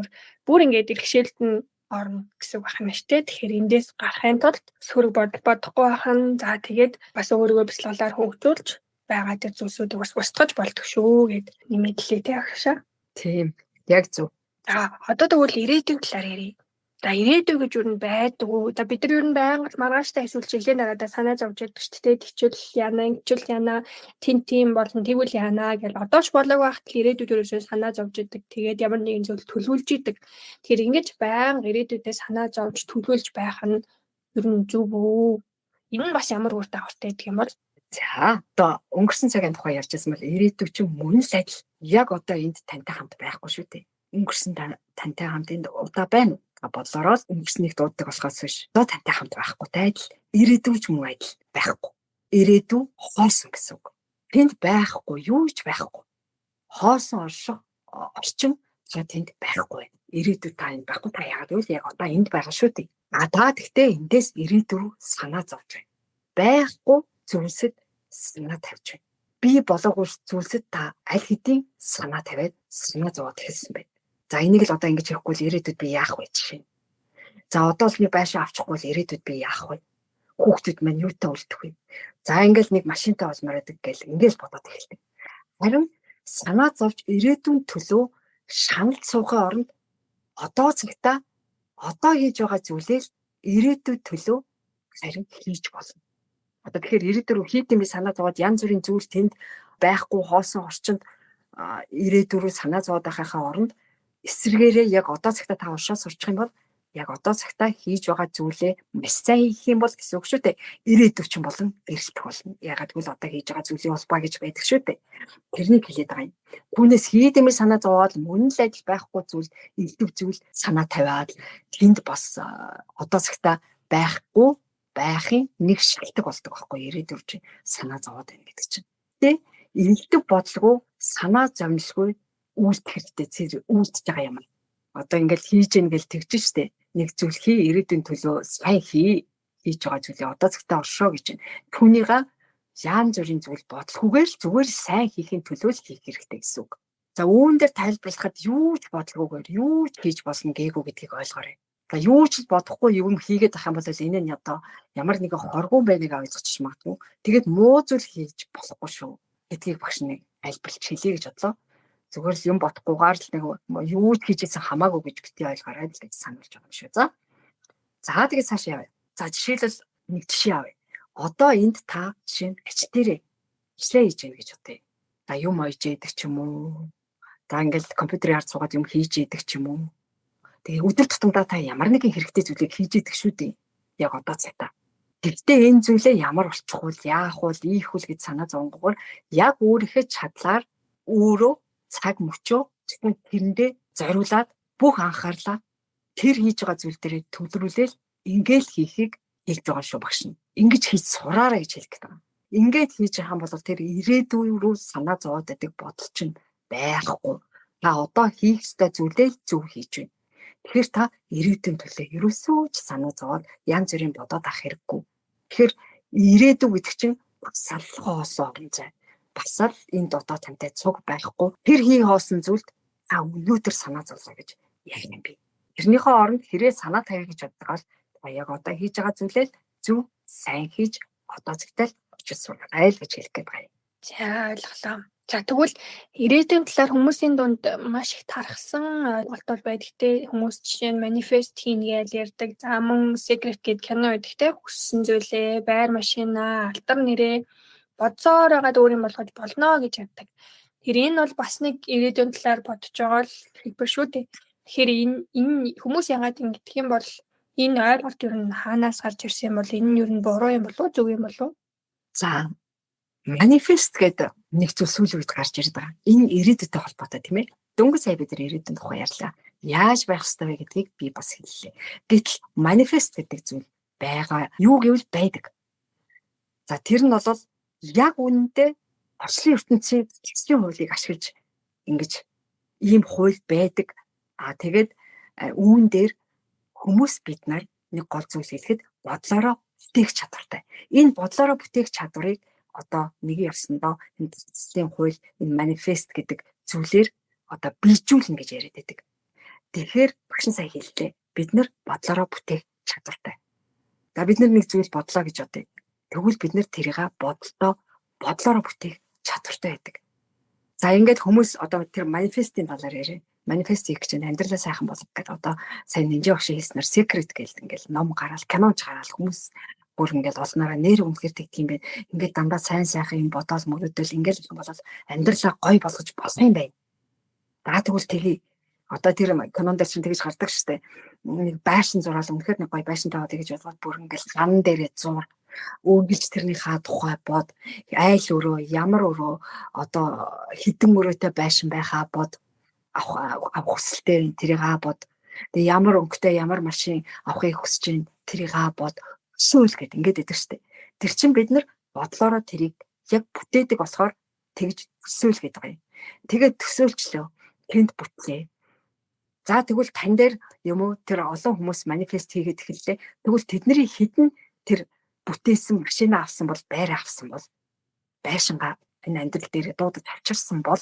бүр ингэж иргэшэлд нь орно гэсэн үг байна шүү дээ. Тэгэхээр эндээс гарахын тулд сөрөг бодохгүй байх нь за тэгээд бас өөрийгөө бясалгалаар хөгжүүлж байгаа тэр зүйлсүүдийг бас устгаж болдог шүү гэд нэмэлтлээ тий агшаа. Тийм. Яг зөв. За одоо тэгвэл ирээдүйн талаар ярив. За ирээдүй гэж юу н байдаг уу? За бид нар юу н байнга маргааштай эсвэл жилийн дараадаа санаа зовж яддаг шүү дээ. Тэгчүүл яана, ингэчүүл яана, тийм болно, тэгвэл яана гэл одооч болоог байхад ирээдүйд ерөөсөө санаа зовж яддаг. Тэгээд ямар нэгэн зүйл төлөвлөж идэг. Тэгэхээр ингэж байнга ирээдүйдээ санаа зовж төлөвлөж байх нь ер нь зөв үү? Энэ нь бас ямар үр дагавартай гэдэг юм бол за одоо өнгөрсөн цагийн тухай ярьжсэн бол ирээдүйг чинь мөн л адил яг одоо энд тантай хамт байхгүй шүү дээ. Өнгөрсөн тантай хамт энд удаа байна. Бодлороо өнгөрснийг дууддаг болохоос биш. Одоо тантай хамт байхгүй адил ирээдүй ч мөн адил байхгүй. Ирээдүй хоосон гэсэн үг. Тэнд байхгүй юу ч байхгүй. Хоосон орчин тэнд байхгүй. Ирээдүй та энд байхгүй. Та яагаад вэ? Яг одоо энд байгаа шүү дээ. Та гэхдээ эндээс ирээдүй санаа зовж байна. Байхгүй зүйлсэд санаа тавьж байна. Би болоогүй зүйлсэд та аль хэдийн санаа тавиад санаа зовоод хэлсэн байна. За энийг л одоо ингэж хийхгүй л ирээдүйд би яах вэ жишээ. За одоо л би байшаа авчихгүй л ирээдүйд би яах вэ? Хүүхдүүд маань юутай үлдэх вэ? За ингээл нэг машинтай олмоор байдаг гэл ингээл бодоод эхэлдэг. Харин санаа зовж ирээдүйн төлөө шаналж суухын оронд одоо цагта одоо хийж байгаа зүйлээ ирээдүйд төлөө харин хийж болно. Одоо тэгэхээр ирээдүйд рүү хийх юм би санаа зовоод янз бүрийн зүйл тэнд байхгүй хоосон орчинд ирээдүйд рүү санаа зовоод байхаа оронд эсвэргээрээ яг одоо цагта та уушаа сурчих юм бол яг одоо цагта хийж байгаа зүйлээ маш сайн хийх юм бол гэсэн үг шүү дээ. Ирээдүйд ч болон эргэлдэх болно. Ягаад гэвэл одоо хийж байгаа зүйлийн улбаа гэж байдаг шүү дээ. Тэрнийг хэлээд байгаа юм. Түүнээс хийдэмээ санаа зовоод мөн л адил байхгүй зүйл, элдв зүйл санаа тавиад тэнд бас одоо цагта байхгүй байхын нэг шалтгаан болдог байхгүй ирээдүйд чинь санаа зовоод байна гэдэг чинь. Тэ элдв бодлого санаа зовнилгүй үйлдэх хэрэгтэй үйлдэж байгаа юм. Одоо ингээл хийж гэн гэл тэгж штэ. Нэг зүйл хий ирээдүйн төлөө сайн хийж байгаа зүйлээ одоо цагтаа оршоо гэж байна. Түүнийга янз бүрийн зүйл бодлохгүйгээр зүгээр сайн хийхин төлөө л хийх хэрэгтэй гэсэн үг. За үүн дээр тайлбарлахад юу ч бодлогоогоор юу ч хийж болно гээгүү гэдгийг ойлгоорой. За юу ч бодохгүй юм хийгээд ах юм бол энэ нь одоо ямар нэгэн хоргон байныг ойлгочих магадгүй. Тэгээд муу зүйл хийж болохгүй шүү гэдгийг багш нэг альбилж хэлье гэж бодлоо. Зүгээр л юм бодохгүйгээр л нэг юу ч хийжсэн хамаагүй гэж бити ойлгоорой л гэж сануулж байгаа юм шүү. За тэгээд цааш явъя. За жишээлбэл нэг жишээ авъя. Одоо энд та жишээ нь ач дээрээ ишлээ хийж яах гэж бодъё. За юм ойж яадаг ч юм уу. За ингээл компьютерийн ард суугаад юм хийж яадаг ч юм уу. Тэгээ өдөр тутамдаа та ямар нэгэн хэрэгтэй зүйлийг хийж яадаг шүү дээ. Яг одоо цаатаа. Гэхдээ энэ зүйлээ ямар болчих вэ? Яах вэ? Ийх вэ гэж санаа зовгоогоор яг өөрийнхөө чадлаар өөрөө цаг мөчөө зөвхөн тэрэндээ зориулаад бүх анхаарлаа тэр хийж байгаа зүйл дээр төвлөрүүлээл ингээл хийхийг хэлж байгаа шүү багш нь. Ингэж хийж сураарай гэж хэлдэг байгаа. Ингээд хийж байгаа бол тэр ирээдүйн рүү санаа зовоод байдаг бодол чинь байхгүй. Та одоо хийх ёстой зүйлээ зөв хийж байна. Тэгэхээр та ирээдүйн төлөө ерөөсөө ч санаа зовоод янз бүрийн бодоод ах хэрэггүй. Тэгэхээр ирээдүй гэдэг чинь бас л хоосоо орон зай. Бас л энэ дотоо тантай цуг байхгүй. Тэр хий хоосон зүйлд та өнөөдөр санаа зовлоо гэж яг юм би. Тэрнийхээ оронд хэрэг санаа тавья гэж боддог бол та яг одоо хийж байгаа зүйлээ зөв сайн хийж одоо зэгтэл очиж сургая л гэж хэлэх гээд байна. За ойлголоо. За тэгвэл ирээдүйн талаар хүмүүсийн дунд маш их тархсан ойлголт бол байдаг те. Хүмүүс жишээ нь манифест хийнэ гэж ярьдаг. За мөн secret гэдэг кино байдаг те. Хүссэн зүйлээ, байр машина, алтар нэрээ бодсоор байгаад өөр юм болгож болно гэж яддаг. Тэр энэ бол бас нэг ирээдүйн талаар бодож байгаа л хэлбэр шүү дээ. Тэгэхээр энэ хүмүүс яагаад ингэдэг юм бол энэ ойлголт юу н хаанаас гарч ирсэн бол энэ нь юу н буруу юм болов уу зөв юм болов уу? За манифест гэдэг нэг зүйл сүүлийн үед гарч ирээд байгаа. Энэ ирээдүйтэй холбоотой тийм ээ. Дөнгөж сая бид нар ирээдүйн тухай ярьлаа. Яаж байх ёстой вэ гэдгийг би бас хэллээ. Гэтэл манифест гэдэг зүйл байгаа. Юу гэвэл байдаг. За тэр нь бол яг үнэндээ орчлын ертөнцийн эцсийн хуулийг ашиглаж ингэж ийм хууль байдаг. Тэгээд үүн дээр хүмүүс бид нар нэг гол зүйл хэлэхэд бодлороо бүтээх чадвартай. Энэ бодлороо бүтээх чадварыг одоо нэг явсандаа энэ эцсийн хууль энэ манифест гэдэг зүйлээр одоо бийжүүлнэ гэж яриад байдаг. Тэгэхээр багш сая хэллээ. Бид нар бодлороо бүтээх чадвартай. За бид нар нэг зүйл бодлоо гэж бодъё. Тэгвэл бид нар тэрийг бодлороо бүтээх чадвартай байдаг. За ингээд хүмүүс одоо тэр манифестийн талаар яриа. Манифест хийх гэж амьдралаа сайхан болгох гэдэг одоо сайн нинжи багш хийснээр secret гээл ингээл ном гараал, киноч гараал хүмүүс бүр ингээл олноороо нэр үнэхээр тэгт юм байна. Ингээд дандаа сайн сайхан юм бодоол мөрөдөл ингээл юм болол амьдралаа гоё болгож болох юм байна. За тэгвэл тгий одоо тэр кинон дээр чинь тэгж гардаг штэ. Нэг байшин зураал үнэхээр нэг гоё байшин таваад тэгж бодвол бүр ингээл ган дээрээ зур үргэлж тэрнийхээ тухай бод айл өрөө ямар өрөө одоо хідэн өрөөтэй байшин байхаа бод авах хүсэлтэй тэрийг бод. Тэгээ ямар өнгөтэй ямар машин авахыг хүсэж байна тэрийг бод. Өсөөл гэд ингээд өгдөг штэ. Тэр чин бид нар бодлороо тэрийг яг бүтээдэг болохоор тэгж төсөөл гэдэг юм. Тэгээд төсөөлчлөө тэнд бүтлээ. За тэгвэл тань дээр юм уу тэр олон хүмүүс манифест хийгээд эхэллээ. Тэгвэл тэдний хідэн тэр бүтээсэн машина авсан бол байр авсан бол байшингаа энэ амьдрал дээр дуудаж авчирсан бол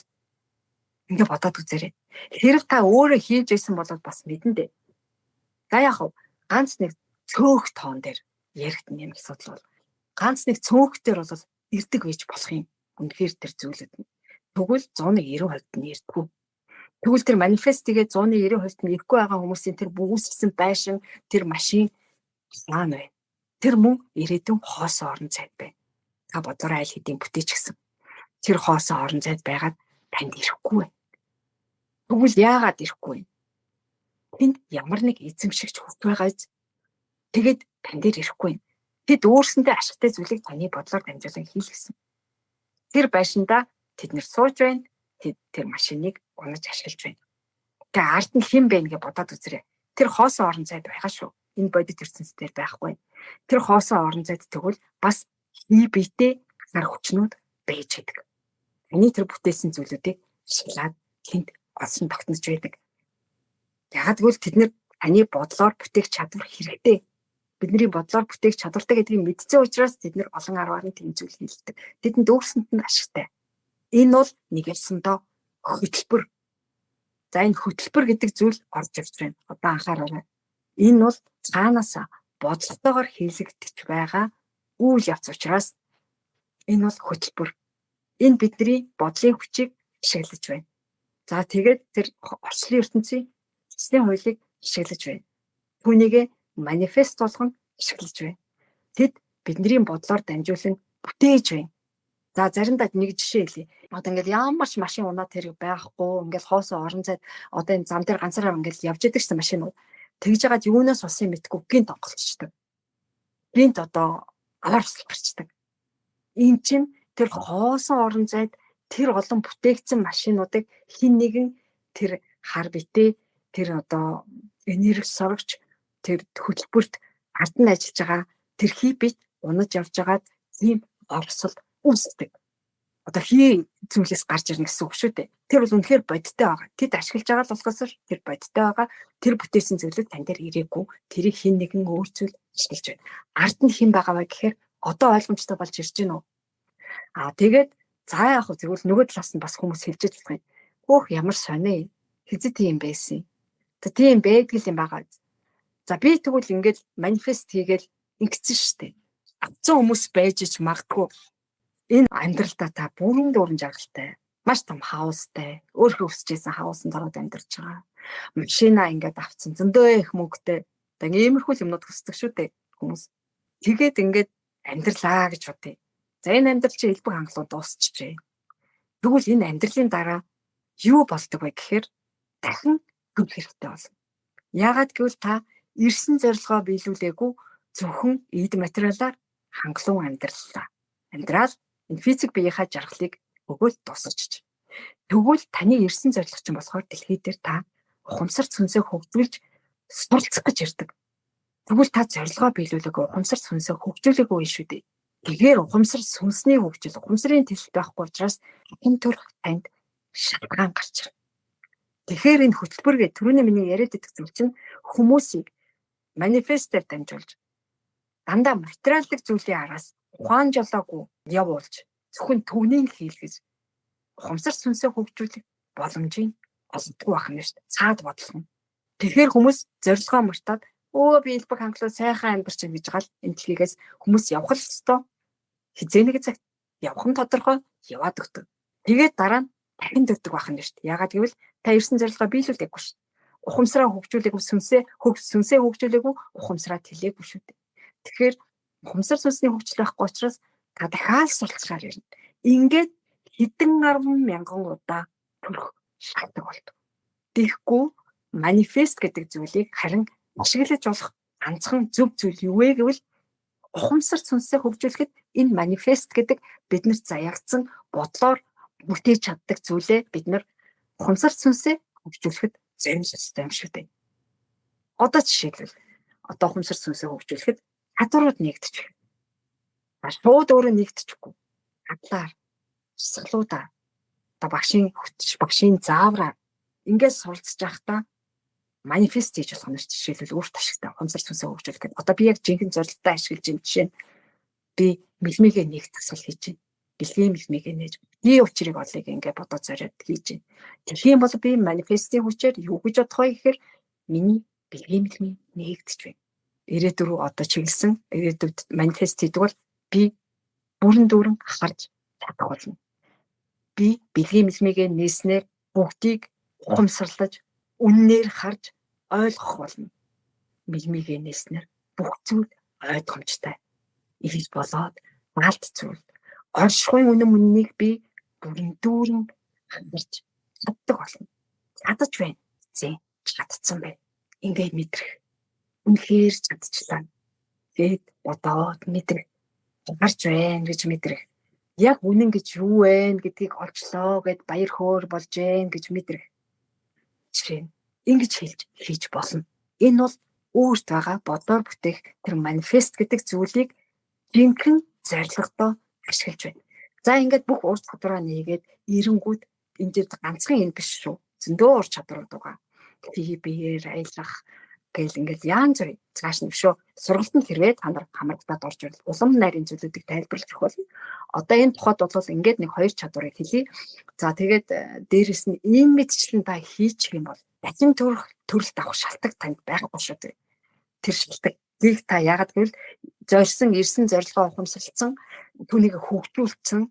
ингээ бодоод үзээрэй. Хэрэг та өөрөө хийж байсан бол бас мэдэн дээ. За яг хав ганц нэг цөөх тоон дээр яригдана юм асуудал бол ганц нэг цөөхтөр бол ирдэг байж болох юм. Үнэхээр тэр зүйлүүд нь. Тэгвэл 190% нь ирдэггүй. Тэгвэл тэр манифестигээ 190% нь ирэхгүй байгаа хүмүүсийн тэр бүгссэн байшин, тэр машин маань байна. Тэр мөн ирээдүйн хоосон орон зайд байна. Та бодлоо айл хэдийн бүтээч гисэн. Тэр хоосон орон зайд байгаад танд ирэхгүй байна. Тэгвэл яагаад ирэхгүй вэ? Тэнд ямар нэг эзэмшигч хурд байгаа биз? Тэгээд тань дээр ирэхгүй байна. Тэд өөрсөндөө ашигтай зүйлийг таны бодлоор дамжуулан хийлгэсэн. Тэр байшинда тэд нэр сууж байна. Тэр машиныг унаж ашиглаж байна. Тэгээ ард нь хэн бэ гэж бодоод үзрээ. Тэр хоосон орон зайд байгаа шүү. Энэ бодит ертөнцийн дээр байхгүй. Тэр хоосон орон зайд тэгвэл бас хий биетэй гар хүчнүүд байж байдаг. Таны тэр бүтээсэн зүйлүүдийг шилаад тэнд олсон тогтнож байдаг. Ягаад гэвэл тэд нэр таны бодлоор бүтээх чадвар хэрэгтэй. Бидний бодлоор бүтээх чадвартай гэдгийг мэдсэн учраас тэд нэр олон арваар нь тийм зүйл хийлдэг. Тэдэнд өөрсөнд нь ашигтай. Энэ бол нэг ялсандаа хөтөлбөр. За энэ хөтөлбөр гэдэг зүйл орж ирж байна. Одоо анхаараарай. Энэ бол цаанаасаа бодлоготойгоор хийлэгдэж байгаа үйл явц учраас энэ бол хөтөлбөр. Энэ бидний бодлын хүчийг ашиглаж байна. За тэгээд тэр орчлын ертөнцийн эслийн хуулийг ашиглаж байна. Түүнийг манифест болгон ашиглаж байна. Тэд бидний бодлоор дамжуулан бүтээж байна. За заримдаа нэг жишээ хэлье. Одоо ингээд ямар ч машин унаад тэр байхгүй, ингээд хоосоо орон зайд одоо энэ зам дээр ганцаараа ингээд явж идэг гэсэн машинууд тэгж яагаад юунаас усын мэдгүй гинт онголцдог. Гинт одоо аваар гарчдаг. Энэ чинь тэр хоосон орон зайд тэр олон бүтээгдсэн машинуудыг хин нэгэн тэр хар битээ тэр одоо энерги сорогч тэр хөтөлбөрт ард нь ажиллаж байгаа тэр хибит унаж явж байгаад ийм орсол үүсдэг. Одоо хий зүйлээс гарч ирнэ гэсэн үг шүү дээ. Тэр бол үнэхээр бодиттой байгаа. Тэд ашиглаж байгаа л болохоос тэр бодиттой байгаа. Тэр бүтээсэн зүйлүүд тань дээр ирээгүй. Тэрийг хин нэгэн өөр зүйл ашиглаж байна. Ард нь хэн байгаа вэ гэхээр одоо ойлгомжтой болж ирж байна уу? Тэгээд за яг хөө тэгвэл нөгөө талаас нь бас хүмүүс хэлж байгаа юм. Хөөх ямар сонио. Хэзээ тийм байсан. За тийм байдаг юм байгаа. За би тэгвэл ингээд манифест хийгээл ингэсэн шүү дээ. Авцсан хүмүүс байж ич магадгүй. Энэ амьдралдаа та бүрэн дүүрэн жаргалтай. Маш том хаустай. Өөрөө өсөжсэн хаусанд ороод амьдарч байгаа. Машина ингээд авцсан. Зөндөө их мөнгөтэй. Одоо иймэрхүү юмнууд хүсдэг шүү дээ хүмүүс. Тэгээд ингээд амьдралаа гэж бодъё. За энэ амьдрал чинь элбэг хангалуун дуусчихжээ. Тэгвэл энэ амьдралын дараа юу болдог вэ гэхээр дахин гүн хэрэгтэй болно. Яагаад гэвэл та ирсэн зорилгоо биелүүлээгүй зөвхөн эд материалаар хангалуун амьдрал энэ физик биеийнхаа жаргалыг өгөөл дуусгачих. Тэгвэл таны ирсэн зорилго чинь болохоор дэлхий дээр та ухамсар сүнсээ хөгжүүлж суралцах гэж ирдэг. Тэгвэл та зорилгоо биелүүлээгүй ухамсар сүнсээ хөгжүүлээгүй юм шүү дээ. Тэгэхээр ухамсар сүнсний хөгжил, ухамсарын төлөлт байхгүй учраас энэ төр танд шалтгаан гарч ирнэ. Тэгэхээр энэ хөтөлбөргээ түрүүний миний яриад идэх зүйл чинь хүмүүсийг манифестээр дамжуулж дандаа материалдық зүйлийн араас ухаан жолоогүй явуулж зөвхөн төвнийг хийлгэж ухамсар сүнсээ хөгжүүлэх боломжийг олдгүй байх нь шүү дээ. Цаад бодлого. Тэгэхээр хүмүүс зорилгоо мартаад би элбэг хангалуун сайхан амьдарч гэж гал энэ дэлхийгээс хүмүүс явах л ёстой. Хизээ нэг цагт явах нь тодорхой яваад өгдөг. Тэгээд дараа нь дахин дөрдөг байх нь шүү дээ. Яагаад гэвэл та ирсэн зорилгоо биелүүлээгүй шүү. Ухамсараа хөгжүүлээгүй сүнсээ хөгжүүлээгүй ухамсараа тэлээгүй шүү дээ. Тэгэхээр ухамсар сүнсний хөгжил байхгүй учраас та дахиад суралцахаар ирнэ. Ингээд хэдэн 10,000 удаа төрөх шалтгаан болдог. Тэгэхгүй манифест гэдэг зүйлийг харин ашиглаж болох ганцхан зөв зүйл юу вэ гэвэл ухамсар сүнсээ хөгжүүлэхэд энэ манифест гэдэг биднэрт заягдсан бодлоор бүтээж чаддаг зүйлээ бид нар ухамсар сүнсээ хөгжүүлэхэд зэмлэлтэй юм шүү дээ. Одоо жишээлбэл одоо ухамсар сүнсээ хөгжүүлэхэд чадварууд нэгдэж байна. Шууд өөрөө нэгдэчихгүй. Хадлаар, сахлуудаа, одоо багшийн заавраар ингээд суралцж байхдаа манифест хийж болох нь жишээлбэл өөрт ашигтай ухамсар сүнсээ хөгжүүлэх гэдэг. Одоо би яг жинхэнэ зорилттой ашиглаж юм жишээ нь би мэлмигээ нэг тасгал хийж байна. Бэлгийн мэлмигээ нээж би учрыг олыг ингээд бодоод зориод хийж байна. Тэгэх юм бол би манифестийн хүчээр юу гэж бодох вэ гэхээр миний бэлгийн мэлмиг нэгдэж байна. Ирээдүйд одоо чиглэсэн ирээдүйд манифест хийдэг бол би бүрэн дүүрэн харж чадах болно. Би бэлгийн мэлмигээ нээснээр бүгдийг ухамсарлаж үннээр харж ойлгох болно. Мэлмигээ нээснээр бүх зүйл ойлгомжтой. Их болоод галт зүйл. Оршихуйн үнэн мөннийг би бүрэн дүүрэн харж чаддаг болно. Чадаж байна. Чадсан байна. Ингээд мэдрэх. Үнэхээр чадчихлаа. Тэгэд бодоод мэдрэх. Гарч байна гэж мэдрэх. Яг үнэн гэж юу вэ гэдгийг олжлоо гэд баяр хөөр болж гэн гэж мэдрэх. Жишээ нь ингэж хийж болно. Энэ бол өөрт байгаа бодоор бүтээх тэр манифест гэдэг зүйлийг жинхэнэ зорилгодоо ашиглаж байна. За ингээд бүх ур чадвараа нээгээд эренгүүд энэ дээр ганцхан энэ биш шүү. Зөндөө ур чадварууд байгаа. биеэр аялах гэл ингээд яан зүр цааш нь шүү. Сургалтанд хэрвээ та нар хамрагдаад орж ирэл улам нарийн зүйлүүдийг тайлбарлах болно. Одоо энэ тухайд бол ингээд нэг хоёр чадварыг хэлье. За тэгээд дээрэс нь ийм мэдчлэн та хийчих юм бол дахин төрөлт авах шалтгаан танд байхгүй шүү дээ. тэр шалтгааныг та яагаад гэвэл ирсэн зорилгоо ухамсарлцсан, түүнийг хөгжүүлсэн.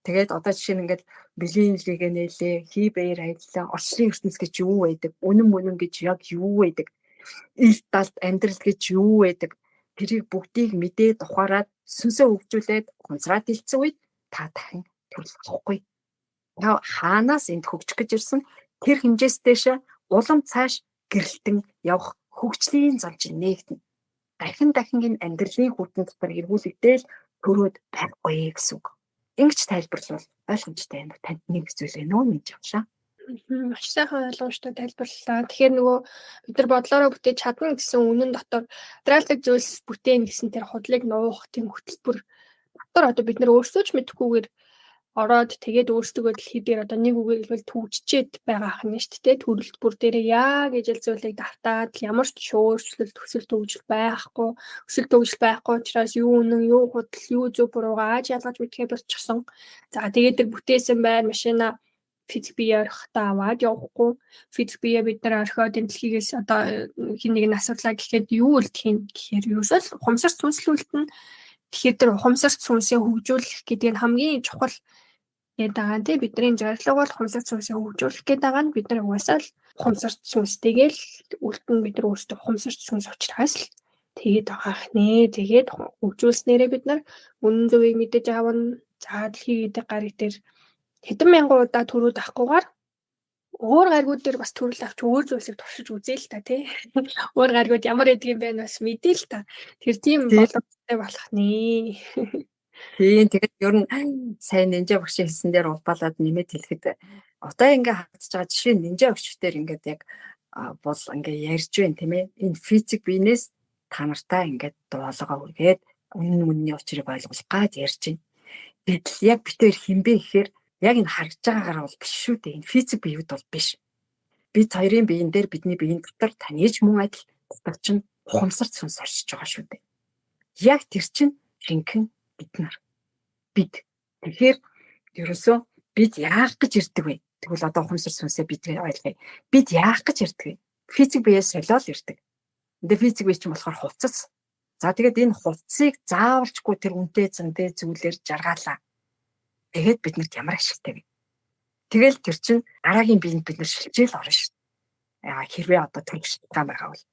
Тэгээд одоо жишээ нь ингээд бэлгийн лигээ нээлээ, хибээр аяллаа, орчлын ертөнц гэж юу байдаг, үнэн гэж яг юу байдаг, ил далд амьдрал гэж юу байдаг, тэрийг бүгдийг мэдээд ухаарад сүнсээ хөгжүүлээд ухамсараад илцсэн үед та дахин төрөл авахгүй. Хаанаас энд хөгжих гэж ирсэн тэр хэмжээс дэше улам цааш гэрэлтэн явах хөгжлийн зам чинь нээгдэнэ. Дахин энэ амьдралын хүрдэн дотор эргүүлэгдээл төрөөд байхгүй гэсэн үг. Ингэж тайлбарлавал ойлгомжтой юм. Танд нэг зүйл ээ нөө минь жавшаа. Маш сайхан ойлгомжтой тайлбарлалаа. Тэгэхээр нөгөө бид нар бодлороо бүтээж чадна гэсэн үнэн дотор материалын зүйлс бүтээн гэсэн тэр худлыг нуух тийм хөтөлбөр дотор одоо бид нар өөрсдөө ч мэдэхгүйгээр ороод тэгээд өөрсдөө дэлхий дээр одоо нэг үгээр хэлбэл төвччээд байгаа ах нь шүү дээ. Төрөлтбөр дээрээ яг ижил зүйлийг давтаад ямар ч шуурчлал төсөл төгжил байхгүй учраас юу үнэн юу худал юу зөв буруугаа ааж ялгаж мэдхээ болчихсон. За тэгээд тэр бүтээсэн байр машина физик бие орхитаа аваад явахгүй. Физик бие бид нар орхиод энэ дэлхийгээс одоо хин нэг нь асуудлаа гэхэд юу үлдэх гэхээр ерөөсөө ухамсарт сүнслүүлэлт нь тэгэхээр тэр ухамсарт сүнсээ хөгжүүлэх гэдэг нь хамгийн чухал гэдэг нь бидний зорилго бол ухамсарт сүнсээ хөгжүүлэх гэдэг нь бид нар угаасаа л ухамсарт сүнстэйгээл үлдэн бид нар өөрсдөө ухамсарт сүнс учраас л тэгээд байгаа хнэ. Тэгээд хөгжүүлснээрээ бид нар үнэн зөвийг мэдэж аавна. За дэлхий гэдэг гариг дээр хэдэн мянган удаа төрөөд авахгүйгээр өөр гаригууд дээр бас төрөл авч өөр зүйлсийг туршиж үзээ л та тий. Өөр гаригууд ямар байдаг юм бэ бас мэдээ л та. Тэр тийм боломжтой болох нэ. Тийм тэгээд ер нь сайн нинжа багшийн хэлсэн дээр улбалаад нэмээд хэлэхэд одоо ингээ хагдж байгаа жишээ нинжа багшдэр ингээд яг бол ингээ ярьж байна тийм ээ. Энэ физик биенээс та нартай ингээд дуулгаа үргээд үнний учрыг ойлгох гад ярьж байна. Гэтэл яг битээр хинбэ гэхээр яг энэ харагдж байгаагаар бол биш шүү дээ. Энэ физик биед бол биш. Бид хоёрын биеийн дээр бидний биеийн дотор таньж мөн адил дотор чинь ухамсарт сүнс оршиж байгаа шүү дээ. Яг тэр чинь жинхэнэ бид. Тэгэхээр ерөөсөө бид яах гэж ирдэг вэ? Тэгвэл одоо ухамсарт сүнсээ бид ойлгоё. Бид яах гэж ирдэг вэ? Физик биеэс солиод ирдэг. 근데 физик бие чинь болохоор хувцас. За тэгээд энэ хувцсыг заавалчгүй тэр үнтэй зэнтэй зүйлээр жаргаалаа. Тэгээд биднэрт ямар ашигтай вэ? Тэгэл тэр чинь дараагийн биеинд бид нар шилжээл орно шүү дээ. Хэрвээ одоо төлөвшөлттэй байгаа бол.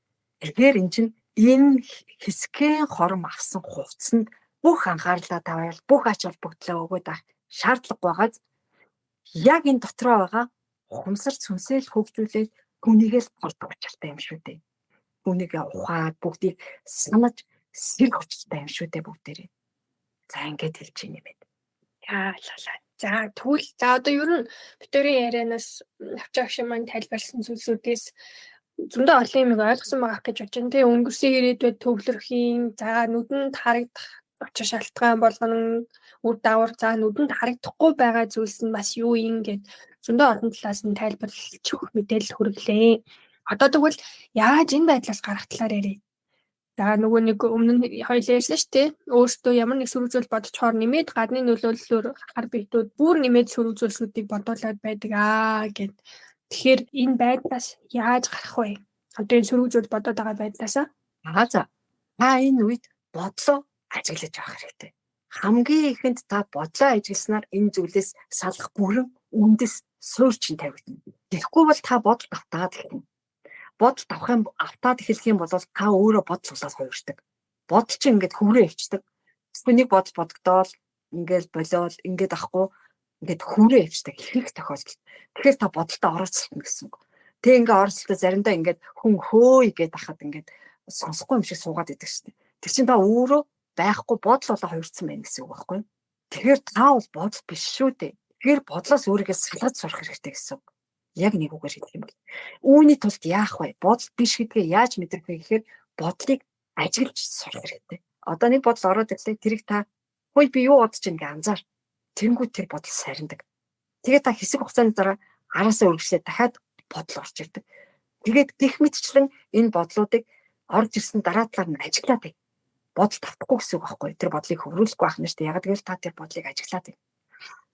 Тэгэхээр эн чинь энэ хэсгийн хором авсан хувцсанд бүх анхаарлаа тавиал бүх ач холбогдлоо өгөөд авах шаардлага байгааз яг энэ дотроо байгаа ухамсарт сүнсэл хөгжүүлээд хүнийгээс болдог учиртай юм шүү дээ. Хүнийгээ ухаад бүгдийг санаж сэрг учиртай юм шүү дээ бүгдээрээ. За ингэж хэлж ийм юм байна. Яалаа. За тэгвэл одоо ер нь битүүрийн ярианаас авчаагш маань тайлбарласан зүйлсүүдээс зөндөө олон юм ойлгосон байгаа гэж бодож байна. Тэгээ өнгөрсөн ирээдүйд төвлөрхийн за нүдэнд харагдах очир шалтгаан болгоно үр дагавар за нүдэнд харагдахгүй байгаа зүйлс нь бас юу юм гэд зөндөө олон талаас нь тайлбарлаж өгөх мэдээлэл хүргэлээ. Одоо тэгвэл яаж энэ байдлаас гарах талаар ярив. За нөгөө нэг өмнө нь хоёлаа ярьсан шүү дээ. Өөртөө ямар нэг сөрөг зүйл бодчихоор нэмээд гадны нөлөөллөөр хар биетүүд бүр нэмээд сөрөг зүйлсүүдийг бодуулаад байдаг гэд. Тэгэхээр энэ байдлаас яаж гарах вэ? Одоо энэ сөрөг зүйл бодоод байгаа байдлаасаа. За. Энэ үед бодлоо ажиглаж авах хэрэгтэй. Хамгийн ихэнд та бодлоо ажигласнаар энэ зүйлээс салах бүрэн үндэс суурчин тавигдана. Тэгэхгүй бол та бодол автаад эхэлнэ. Бодол автаад эхлэх юм бол та өөрөө бодол болоод хуурдаг. Бодол чинь ингээд хөврөө явчихдаг. Эсвэл нэг бодол бодогдоол ингээд болоод ингээд ахгүй ингээд хөврөө явчихдаг. Их тохиолдол. Тэгэхээр та бодолтой оролцолно гэсэн үг. Тэг ингээд оролцолтой заримдаа ингээд хүн хөөе гэдээ ахад ингээд сонсохгүй юм шиг суугаад идэг шүү дээ. Тэр чинь та өөрөө байхгүй бодол болоо хуурсан байна гэсэн үг байхгүй юу? Тэгэхээр та бол бодол биш шүү дээ. Тэгэхээр бодлоос өөрийгөө салгаж сурах хэрэгтэй гэсэн үг. Яг нэг үгээр хэлэх юм бол үүний тулд яах вэ? Бодол биш гэдгээ яаж мэдрэх вэ гэхээр бодлыг ажиглаж сурах хэрэгтэй. Одоо нэг бодол ороод ирлээ. Тэрийг та хөөе би юу бодож байна гэж анзаар. Тэнгүүд тэр бодол сарндаг. Тэгээд та хэсэг хугацааны дараа араасаа үргэлжлээд дахиад бодол орж ирдэг. Тэгээд гих мэтчлэн энэ бодлуудыг орж ирсэн дараа талаар нь ажиглаад бай. Бодол тавтахгүй гэсэн үг байхгүй. Тэр бодлыг хөврүүлэхгүй байх нь шүү дээ. Яг гэвэл та тэр бодлыг ажиглаад бай.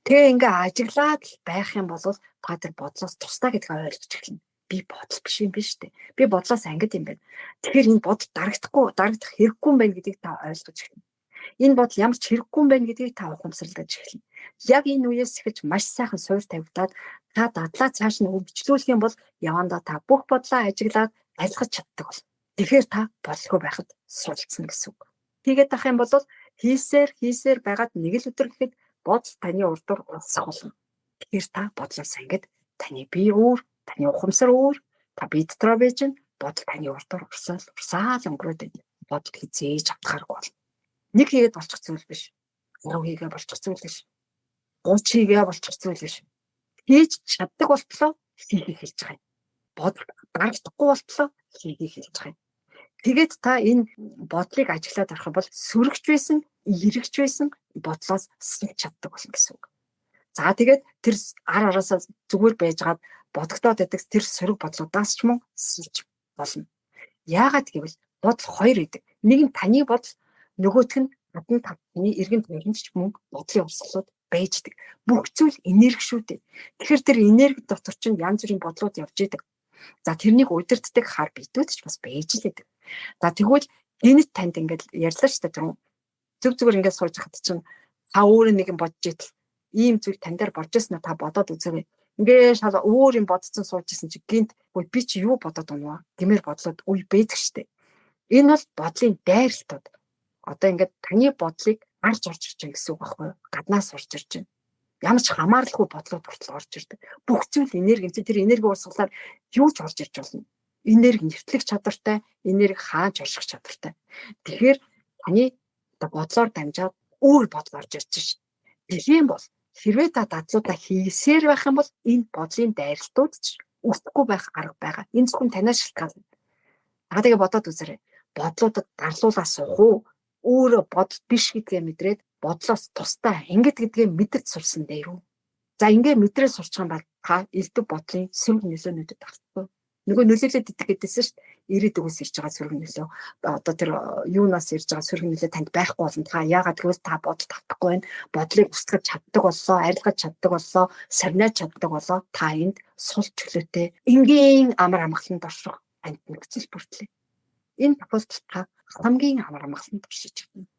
Тэгээ ингээ ажиглаад байх юм бол та тэр бодлоос тусдаа гэдгийг ойлгож эхэлнэ. би бодол биш юм биш үү? Би бодлоос ангид юм байна. Тэгэхээр энэ бодол дарагдах хэрэггүй юм байна гэдгийг та ойлгож эхэлнэ. Энэ бодол ямар ч хэрэггүй юм байна гэдгийг та ухамсарлаж эхэлнэ. Яг энэ үеэс эхэлж маш сайхан суур тавигдаад та дадлаа цааш нь хөгжлүүлэх юм бол явандаа та бүх бодлоо ажиглаад айлгаж чаддаг бол. Тэгэхээр та болсгүй байхад суралцсан гэсэн үг. Тэгээд ах юм бол хийсээр байгаад нэг л өдөр гэхэд бодол таны урдуур урсах болно. Тэгэхээр та бодлоос ангид таны бие өөр, таны ухамсар өөр, та бие дотроо байж бодол таны урдуур урсаал өнгөрөөд байна. Бодол хизээж авахааргүй бол. Нэг хийгээд болчих зүйл биш. 10 хийгээ болчих зүйл биш. 30 хийгээ болчих зүйл биш. Хийж чаддаг болтлоо хийхийг хэлж байгаа юм. Бодол дарагдахгүй болтлоо хийхийг хэлж байгаа юм. Тэгээд та энэ бодлыг ажиглаад орох бол сөрөгч байсан, эргэж байсан бодлоос сэлж чаддаг болно гэсэн үг. За тэгээд тэр араасаа зүгээр байжгаад бодогдоод байдаг тэр сөрөг бодлуудаас ч мөн сэлж болно. Яагаад гэвэл бодол хоёр байдаг. Нэг нь таны бодол, нөгөөх нь гадна таны эргэн тойронд ч мөн бодлын урсгалууд байждаг. Бүх зүйл энерги шүү дээ. Тэгэхээр тэр энерги дотор чинь янз бүрийн бодлууд явж идэг. За тэрнийг удирддаг хар бидүүд ч бас байж л байдаг. За тэгвэл генет танд ингээд ярьлаа шүү дээ түрүүн. Зүгээр ингээд сууж хат чинь та өөрөө нэг юм бодож итэл ийм зүйл тань дээр борж ирсэн та бодоод үзээрэй. Ингээд шал өөр юм бодсон сууж исэн чи гинт үгүй би чи юу бодоод байна вэ? Гэмээр бодлоод үе байдаг шүү дээ. Энэ бол бодлын дайралтууд. Одоо ингээд таны бодлыг гарч орж ирж байгаа гэсэн үг байхгүй юу? Гаднаас орж ирж байна. Ямар ч хамааралгүй бодлоод хүртэл орж ирдэг. Бүх зүйл энерги, тэр энерги урсгалаар юу ч орж ирж болно. Энерги нэвтлэх чадвартай, энерги хааж орших чадвартай. Тэгэхээр таны одоо бодлоор дамжаад өөр бодол орж ирж шээ. Тийм бол хэрвээ та дадлуудаа хийсээр байх юм бол энэ бодлын дайралтууд ч өртөхгүй байх арга байгаа. Энэ зөвхөн танаас шалтгаална. Та тэгээ бодоод үзээрэй. Бодлуудад дарлуулаа суух уу? Өөрөө бодол биш гэдгээ мэдрээд бодлоос тусдаа ангид гэдгээ мэдэрч сурсан дээр үү? За ингээ мэдрээ сурчих юм бол та элдв бодлын сөрөг нөлөөнүүдэд автахгүй. Нөгөө нөлөөлөд идэх гэдээсэн шүү дээ. Ирээд өгөөс ирж байгаа сөрөг нөлөө. Одоо тэр юунаас ирж байгаа сөрөг нөлөө танд байхгүй болно. Та яагаад гэвэл та бодол тавтахгүй байна. Бодлыг устгаж чаддаг боллоо, арилгаж чаддаг боллоо, сарниаж чаддаг боллоо. Та энд сул чөлөөтэй энгийн амар амгалан дорших амт нөхцөл бүртлээ. Энэ тохиолдолд та хамгийн амар амгалан доршиж чадна.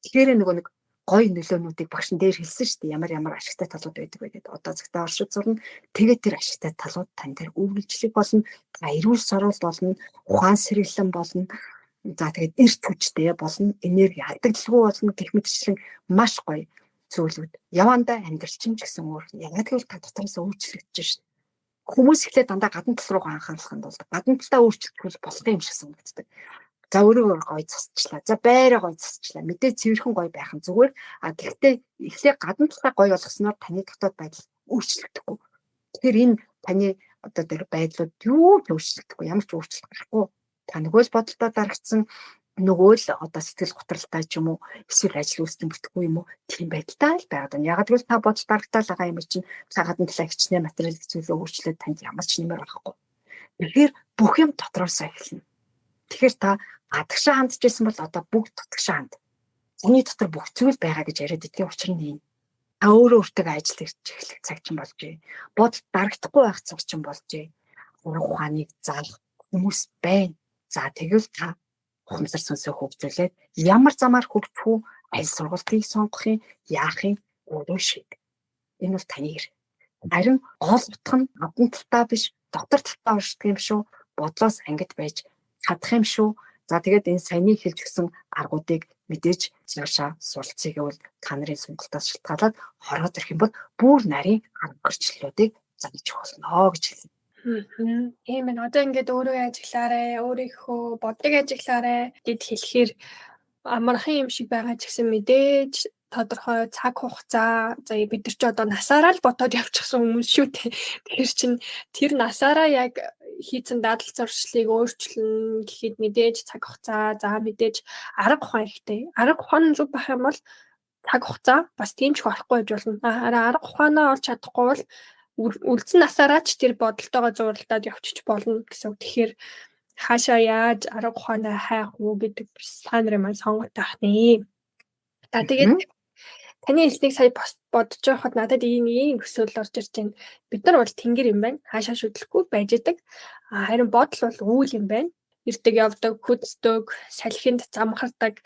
Тэгэхээр нөгөө нэг гой нөлөөнүүдийг багш нь дээр хэлсэн шүү дээ. Ямар ашигтай талууд байдаг вэ гэдэг. Одоо цагтаа оршиж зурна. Тэгээд тэр ашигтай талууд тань дээр үргэлжлэх болно. Та эрүүл сорол болно. Ухаан сэргэлэн болно. За тэгээд эрт хүчтэй болно. Энерги алдагдлгүй болно. Гэх мэтчлэн маш гоё зүйлүүд. Явандаа амьдралчин ч гэсэн өөр. Ягаад гэвэл та дотроос өөрчлөгдөж шүү дээ. Хүмүүс ихлээр дандаа гадна тал руу анхаарах нь бол гадна талаа өөрчлөх болох юм шиг санагддаг. За өөрөө гоё засчлаа. За байраа гоё засчлаа. Мэдээ цэвэрхэн гоё байх нь зүгээр. А гэхдээ эхлээ гадна талаа гоё болгосноор таны дотоод байдал өөрчлөгдөхгүй. Тэгэхээр энэ таны одоо тэр байдлууд юу ч өөрчлөгдөхгүй. Ямар ч өөрчлөлт гарахгүй. Та нөгөө л бодолдоо дарагдсан нөгөө л одоо сэтгэл готролтой ч юм уу эсвэл ажил үйлсийн бүтэхгүй юм уу тийм байдалтай л байгаад байна. Яг гэвэл та бодол дарагтаал байгаа юм чинь та гадна талаа хичнээн материал зүйлөө өөрчлөөд танд ямар ч нэмэр байхгүй. Тэгэхээр бүх юм дотроосоо эхэлнэ. Тэгэхээр та гадагшаа хандж байсан бол одоо бүгд дотгошоо ханд. Таны дотор бүх зүйл байгаа гэж яриад идэх учир нь энэ. Та өөрөө ажил хийж эхлэх цаг чинь болжээ. Бодол дарагдахгүй байх цаг чинь болжээ. Ухааныг заах хүмүүс байна. За тэгвэл та ухамсар сүнсээ хөгжүүлээд ямар замаар хөгжих үү, аль сургалтыг сонгох юм, яах юм өөрөө шийд. Энэ бол таны хэрэг. Харин гол утга нь гадна талтай биш, дотор талтай оршдог юм шүү. Бодлоос ангид байж чадах юм шүү. За тэгээд энэ саяны хэлж гисэн аргуудыг мэдээж цаашаа суралцъя гэвэл та нарын сонголтоос шалтгаалаад хороод ирэх юм бол бүр нарийн арга барилчлалуудыг зааж болно гэж хэлнэ. Тийм ээ. Одоо ингээд өөрөө ажиглаарэ, өөрийнхөө бодлыг ажиглаарэ гэд хэлэхээр амархан юм шиг байгаа ч гэсэн мэдээж тодорхой цаг хугацаа бид нар ч одоо насаараа л ботоод явчихсан хүмүүс шүү дээ. Тэгэхээр чин тэр насаараа яг хийцэн дадал зуршлыг өөрчлөн гэхэд мэдээж цаг хугацаа, за мэдээж арга ухаан хэрэгтэй. Арга ухаан зүг байх юм бол цаг хугацаа бас тийм ч орохгүй байж болно. Арга ухаанаа олж чадахгүй бол үлдсэн насаараа ч тэр бодолтойгоо зууралдаад явчих болно гэсэн. Тэгэхээр хаашаа яаж арга ухаанаа хайх уу гэдэг та нарын маань сонголт авах нэ. За тэгээд таны хэлснийг сая бодож байхад надад ийм төсөөлөл орж ирж байна. Бид нар бол тэнгэр юм байна. Хаашаа шүтлэхгүй байж идэг. Харин бодол бол үүл юм байна. Ирдэг явдаг, хүздэг, салхинд замхардаг.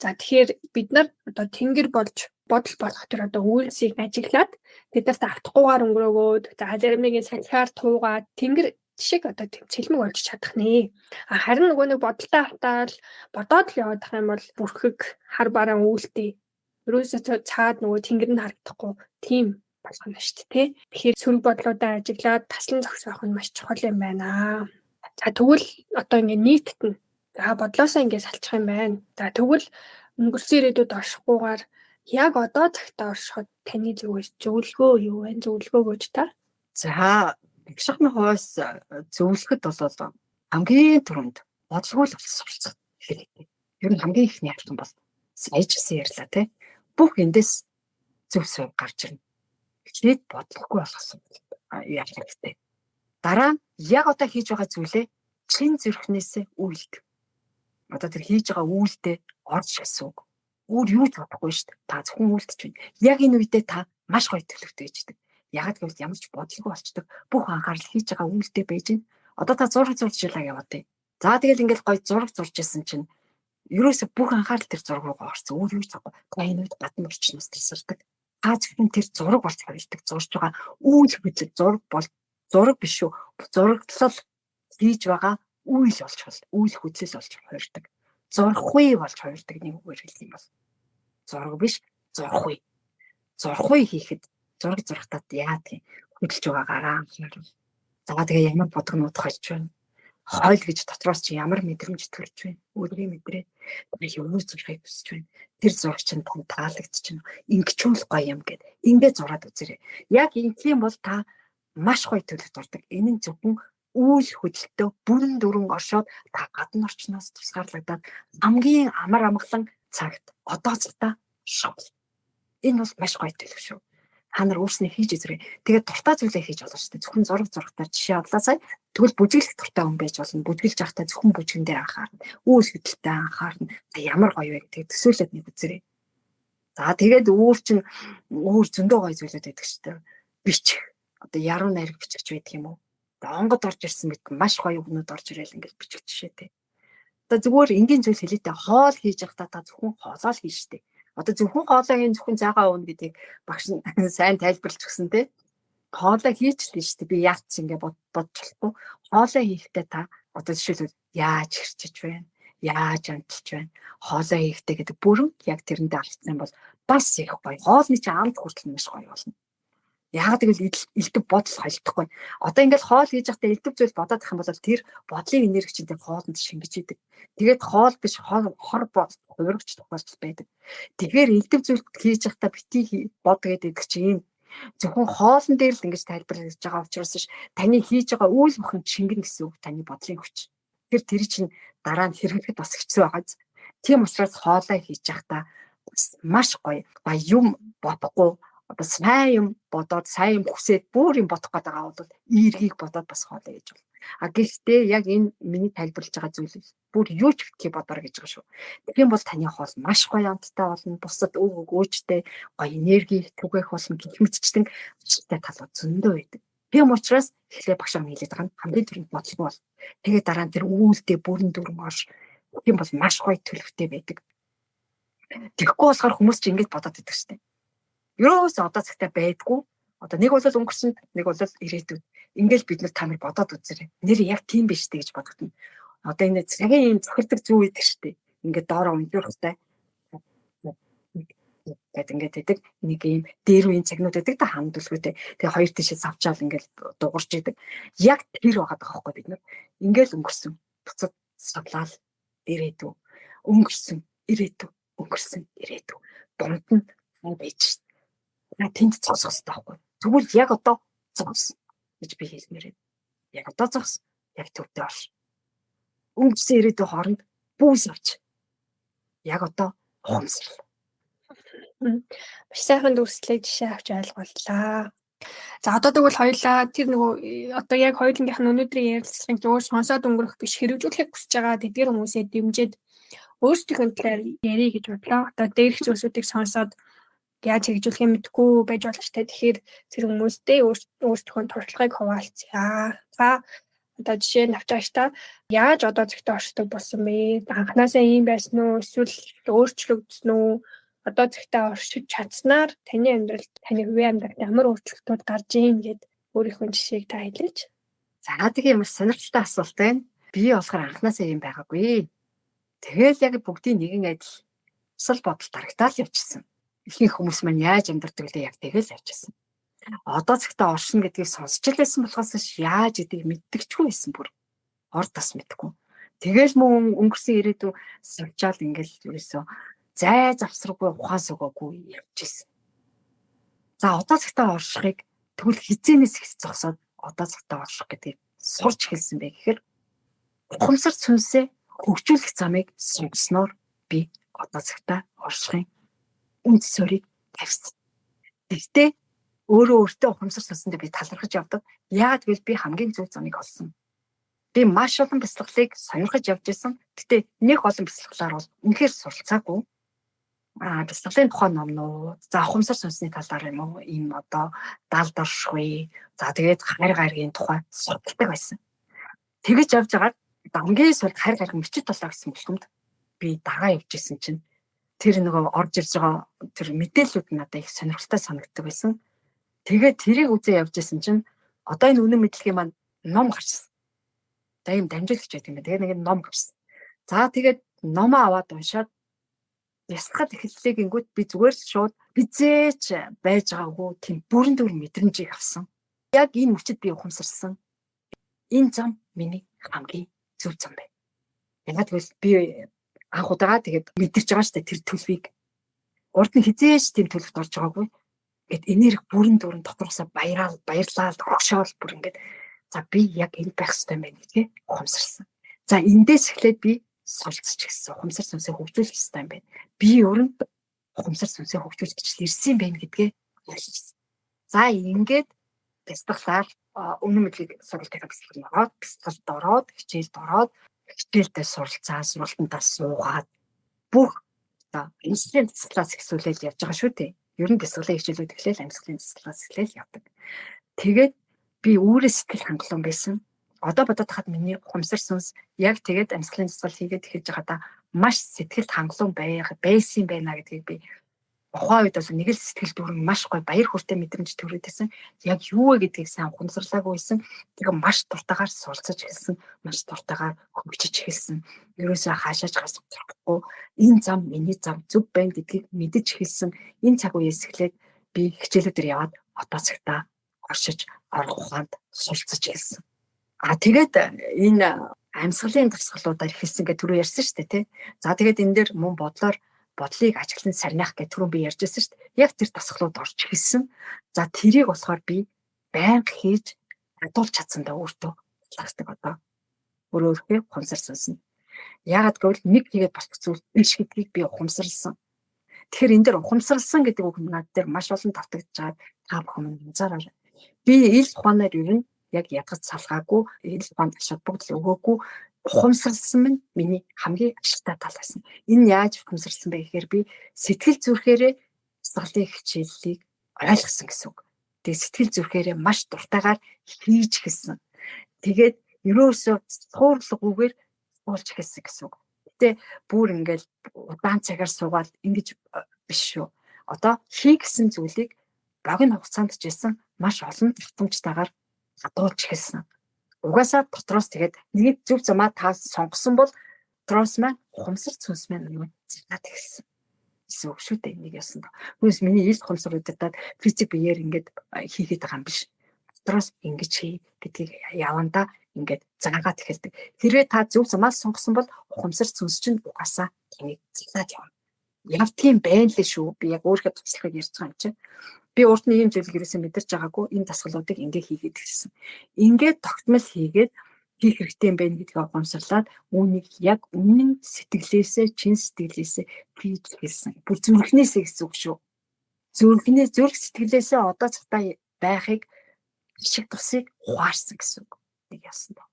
За тэгэхээр бид нар одоо тэнгэр болж бодол болох тэр одоо үйлсийг ажиглаад тэднээс автахгүйгээр өнгөрөөгөөд за зарим нэгэн салхиар туугаад тэнгэр шиг одоо тийм цэлмэг болж чадах нэ. Харин нөгөө нэг бодолтой автаал бодоод л явах юм бол бүрхэг хар бараан үүлтэй. Ерөөсөө цаад нөгөө тэнгэр нь харагдахгүй тийм болох нь шүү дээ. Тэгэхээр сөрөг бодлуудаа ажиглаад таслан зогсоох нь маш чухал юм байна. За тэгвэл одоо ингээ нийтэд нь бодлоосоо ингээ салчих юм байна. За тэгвэл өнгөрсөн ирээдүйд оршихгүйгээр яг одоо цагтаа оршиход таны зүгээс зөвлөгөө юу вэ? Зөвлөгөө өгөөч та. За багшхны хувьас зөвлөхөд бол хамгийн түрүүнд бодлого л болцсон хэрэгтэй. Ер нь хамгийн ихний ялсан бол саяжсэн ярьлаа тий. Бүх эндээс зөв зөв гарч ирнэ. Эхлээд бодлохгүй болгосон яах хэрэгтэй. Дараа яг одоо хийж байгаа зүйлээ чин зүрхнээсээ үйлдэх. Одоо тэр хийж байгаа үйлдэл орж гэсэн үг. Өөр юу ч бодохгүй шүү дээ. Та зөвхөн үйлдэж байна. Яг энэ үедээ та маш гоё төлөвтэй ээждэг. Яг гэвэл ямар ч бодлого болчдөг. Бүх анхаарал хийж байгаа үйлдэл байж байна. Одоо та зураг зурж жилаа яваад тий. За тэгэл ингээл гоё зураг зурж исэн чинь ерөөсө бүх анхаарал тэр зураг руу орсон. Өөр юу ч байхгүй. Та энэ үед гадна орчноос тэлсэрдэг. Та зөвхөн тэр зураг болж харилдаг. Зурж байгаа үйл хөдлөл зураг бол зураг биш шүү. Зураглал хийж байгаа үйл болж байна. Үйл хөдлөл болж хуурдаг. Зурхгүй болж хуурдаг нэг үгээр хэлэх юм бол. Зураг биш, зурхгүй. Зурхгүй хийхэд зураг зурхтаад яадаг юм. Хөдөлж байгаа гараа анхаарал. За тэгээ ямар бодгонууд хольж байна. Хойл гэж дотроос чи ямар мэдрэмж төрж байна. Өөрийн мэдрээ. Тэгээ юу зурхийг хүсэж байна. Тэр зураг чинь таалагдчихна. Ингэчүүл гоё юм гэд. Ингээд зураад үзээрэй. Яг ингэх юм бол та маш гоё төлөвт ордог. Энэ нь зөвхөн үйл хөдлөлтөө бүрэн дүрэн оршоод та гадна орчноос тусгаарлагдаад хамгийн амар амгалан цагт одоо цагта шок. Энэ бол маш гоё төлөв шүү. Та нар өөрснөө хийж үзрээ. Тэгээд дуртай зүйлээ хийж болно шүү дээ. Зөвхөн зураг зурхтаар жишээ авлаа сая. Тэгвэл бүжиглэх дуртай хүн байж болно. Бүжиглж явахдаа зөвхөн бүжгэн дээр анхаарна. Үйл хөдлөлтөд анхаарна. Ямар гоё вэ гэдэг төсөөлөд нэг үзрээ. За тэгээд өөр чинь өөр зөндөө гоё зүйлүүд байдаг шүү дээ. Бичих. Одоо яруу найраг бичих байдаг юм уу? Онгод орж ирсэн мэт маш гоё өгнүүд орж ирээл ингээд бичих жишээтэй. Одоо зүгээр энгийн зүйл хэлээтэй хоол хийж явахдаа та зөвхөн хоолоо л хийж штэ. Одоо зөвхөн хоолойгийн зөвхөн заагаа өвнө гэдгийг багш нь сайн тайлбарлаж өгсөн те. Хоолой хийж л штэ. Би яац ингээд бодож болохгүй. Хоолой хийхдээ та одоо жишээлбэл яаж хэрчиж байна? Яаж амталж байна? Хоолой хийхдээ гэдэг бүрэн яг тэрэндээ алдсан бол бас их гоё. Хоолны чи амт хүртэл маш гоё болно. Яг тэгвэл элдв бодол холдохгүй. Одоо ингээл хоол хийж байхдаа элдв зүйл бодоод их юм бол тэр бодлын энерги чинь тэр хоолнд шингэж идэг. Тэгээд хоол биш хор хувиргач тохиолдол байдаг. Тэгэхээр элдв зүйл хийж байхдаа бити бод гэдэг чинь зөвхөн хоолн дээр л ингэж тайлбарлаж байгаа учраас ш таны хийж байгаа үйл бүхэн шингэн гэсэн үг таны бодлын хүч. Тэр чинь дараа нь хэрэглэхэд бас хэцүү байгааз. Тийм учраас хоолой хийж байхдаа бас маш гоё юм бодохгүй одоо сайн юм бодоод сайн юм хүсээд бүр юм бодох гээд байгаа бол эргийг бодоод бас хоолой хийж болно. Гэхдээ яг энэ миний тайлбарлаж байгаа зүйлээс бүр юу ч битгий бодоор гэж байгаа шүү. Тэгэх юм бол таны хоол маш гоё амттай болно. Бусад өөжтэй гоё энерги түгээх болно гэх мэтчтэн чигтэй талууд зөндөө байдаг. Тийм учраас эхлээ багш ам хэлээд байгаа нь хамгийн түрүүнд бодлого бол. Тэгээд дараа нь тэр үүлдээ бүрэн дүрэн орш. Тийм бол маш гоё төлөвтэй байдаг. Тэгэхгүй болохоор хүмүүс ч ингэж бодоод байдаг шүү дээ. Ерөөсөө одоо цагтаа байдгүй. Одоо нэг бол өнгөрсөн, нэг бол ирээдүйд. Ингээл бид нар та нар бодоод үзээрэй. Нэр яг тийм биш дээ гэж бодогдно. Одоо энэ цагийн юм цохилдог зүй байдаг шүү дээ. Ингээд доороо өндөөрхтэй. Гэт ингээд байдаг. Нэг юм дээр үеийн цагнууд байдаг та хамт үлгүүтэй. Тэгээ хоёр тишээс авчаал ингээд дуурж идэг. Яг тэр байгаа байхгүй бид нар. Ингээл өнгөрсөн. Буцаад судлаад ирээдүй. Өнгөрсөн, ирээдүй, өнгөрсөн, ирээдүй. Дунд нь байж тэнд зогсох хэрэгтэй байхгүй. Тэгвэл яг одоо зогс гэж би хэлмээр байна. Яг одоо зогс. Яг төвдөө орш. Өнгөрсөн ирээдүйн хооронд бүүс авч. Яг одоо ухамсарл. Маш сайхан дүрслэлийг жишээ авч ойлголаа. За одоо тэгвэл хоёлаа тэр нөгөө одоо яг хоёулынх нь өнөөдрийн ярилцлагыг зөвөр сонсоод өнгөрөх биш хэрэгжүүлэхийг хүсэж байгаа тэдгээр хүмүүсээ дэмжиж өөрсдийнхөө талаар ярих гэж бодлоо. Одоо дээрх зүйлсүүдийг сонсоод яаж хэрэгжүүлэхээ мэдэхгүй байж болно шүү дээ. Тэгэхээр зэрэг хүмүүстэй өөрсдөө туршлагыг хуваалцъя. За одоо жишээ нь авч байгаа ш та яаж одоо зэгтээ оршдог болсон бэ? Анханасаа ийм байсан уу? Эсвэл өөрчлөгдсөн үү? Одоо зэгтээ оршиж чадсанаар таны амьдралд, таны хувийн амьдралд ямар өөрчлөлтүүд гарч ийн гэд өөрийнхөө жишээг та хэлээч. За тийм маш сонирхолтой асуулт байна. Би болохоор анханасаа ийм байгаагүй. Тэгэл яг бүгдийн нэгэн адил сул бодол дарагтаал явчихсан. Ихэнх хүмүүс маань яаж амьдардаг вэ яг тэгэл явчихсан. Одоо зэгтээ оршин гэдгийг сонсч л байсан болохоос яаж гэдгийг мэддэгчгүй байсан бүр. Ор тас мэдгүй. Тэгэл мөн өнгөрсөн ирээдүйн сувчаал ингээл ерөөсөө зай завсраггүй ухаан сугаагүй явчихсан. За одоо зэгтээ оршихыг тэгвэл хизээнээс их зогсоод одоо зэгтээ орших гэдгийг сурч хэлсэн бэ гэхээр ухамсар сүнсээ хөгжүүлэх замыг сонгосноор би одоо зэгтээ оршихын үнд суурийг тавьсан. Тэгтээ өөрөө өөртөө ухамсар сүнсэндээ би талархаж явдаг. Яагаад гэвэл би хамгийн зөв замыг олсон. Би маш олон бяцлаглыг сонирхож явж исэн. Гэтэ нэг олон бяцлаглаар бол үнэхээр суралцаагүй. Бяцлаглын тухай номнууд, за ухамсар сүнсний талаар юм уу, ийм одоо даалд оршихуй. За тэгээд хайр гаргийн тухай суралцдаг байсан. Тэгэж явж байгаа хамгийн сүүлд хайр гаргийн мөчөд талаа гэсэн бүлгэмд би дагаа явж исэн чинь тэр нөгөө орж ирж байгаа тэр мэдээллүүд надад их сонирхолтой санагддаг байсан. Тэгээд тэрийг үзээ явж исэн чинь одоо энэ үнэн мэдлэгийн маань ном гарчсан. За ийм дамжуулагч байт юм байна. Тэгээд нэг ном гарсан. За тэгээд номоо аваад уншаад ясгахад эхэллээ гингүүд би зүгээр шууд бизээч байж байгаагүй тийм бүрэн дүр мэдрэмжийг авсан. Яг энэ мөчөд би ухамсарсан. Энэ зам миний хамгийн зөв зам байна. Яг тэгвэл би анх удаага тэгээд мэдэрч байгаа шүү дээ тэр төлөвийг. Урд нь хизээш тийм төлөвт орж байгаагүй. Гэт энерги бүрэн дүрэн дотроосоо баярлал огшоол бүр ингээд за би яг энэ байх хэрэгтэй байна гэдгээ ухамсарсан. За эндээс эхлээд би суралцж гисэн ухамсар сүнсээ хөгжүүлэх хэрэгтэй юм байна. Би өрөнд ухамсар сүнсээ хөгжүүлж гэж ирсэн юм байна гэдгээ ойлгосон. За ингээд бяцлаглаар үнэн мэдлэг сургалтын бяцлал ороод, бяцлалд ороод, хичээлд ороод, хичээлдээ суралтандаа суугаад бүх одоо институт бяцлалаас ихсүүлэл явж байгаа шүү дээ. Ер нь бяцлаглын хичээлүүд эхлээл амьсгалын бяцлаглаас эхлээл явдаг. Тэгээд би өөрөө сэтгэл хангалуун байсан. Одоо бодоод хахад миний ухамсар сүнс яг тэгээд амьсгалын бяцлал хийгээд эхэлж байгаадаа маш сэтгэл хангалуун байсан байна гэдгийг би ухаан үед бол нэг л сэтгэл дүүрэн маш гой баяр хүртэй мэдрэмж төрөөд байсан. Яг юу вэ гэдгийг сайн ухамсарлаагүй байсан. Тэгээ маш дуртайгаар суралцаж эхэлсэн, маш дуртайгаар хөгжиж эхэлсэн. Ерөөсөө хаашаач гарахгүй энэ зам миний зам зөв байна гэдгийг мэдэж эхэлсэн. Энэ цаг үеэс эхлээд би хичээлүүдээр яваад одоо цагтаа оршиж арга ухаанд суралцаж эхэлсэн. Тэгээд энэ амьсгалын дасгалуудаар эхэлсэн гэж түрүү ярьсан шүү дээ, тий. За тэгээд энэ дээр мөн бодлыг ажиглан сарниах гэх түрүү би ярьжсэн шүү дээ. Яг тэр дасгалууд орж эхэлсэн. За тэрийг болохоор би байнга хийж адуулж чадсандаа өөртөө талархдаг одоо. Өөрөөхөө ухамсар сүнсэн. Яагаад гэвэл нэг тэгээд болох зүйл биш гэдгийг би ухамсарлсан. Тэгэхээр энэ дээр ухамсарлсан гэдэг үг над дээр маш олон давтагдж байгаа та бүхэн анзаараарай. Би ил ухаанаар ер нь яг ядгаж салгаагүй, ил ухаанд ашиг бүгд л өгөөгүй ухамсарлсан минь миний хамгийн ашигтай тал байсан. Энэ яаж ухамсарлсан бэ гэхээр би сэтгэл зүрхээрээ бяцлаглын хичээллийг ойлгосон гэсэн үг. Тэгээ сэтгэл зүрхээрээ маш дуртайгаар хийж эхэлсэн. Тэгээд ерөөсөө цуурлаггүйгээр суулж эхэлсэн гэсэн үг. Гэтэ бүр ингээл удаан цагаар суугаад ингэж биш шүү. Одоо хийгсэн зүйлийг богино хугацаанд ч байсан маш олон давтамжтайгаар хадуулж эхэлсэн. Угаасаа дотроос тэгээд нэг зөв замаа та сонгосон бол дотроос маань ухамсар сүнс маань юу зилаад эхэлсэн. Эсвэл шүү дээ нэг ясан. Хүмүүс миний ил ухамсар удирдаад физик биеэр ингээд хийгээд байгаа юм биш. Дотроос ингэж хий гэдгийг явандаа ингээд заагаад эхэлдэг. Хэрвээ та зөв замаа сонгосон бол ухамсар сүнс чинь угаасаа тнийг зилаад явна. Явдгийн байна лээ шүү. Би яг өөрийнхөө туслахыг ярьж байгаа юм чинь. Би урд нь ийм зүйлийг ерөөсөө мэдэрч байгаагүй энэ дасгалуудыг ингээ хийгээд ирсэн. Ингээд тогтмол хийгээд хийх хэрэгтэй юм байна гэдгийг ухамсарлаад үүнийг яг үнэн сэтгэлээсээ, чин сэтгэлээсээ хийж хэлсэн. Бүр зүрхнээсээ гэсэн үг шүү. Зүрх сэтгэлээсээ одоо цахтаа байхыг шиг тусыг ухаарсан гэсэн үг. Нэг яасан даа.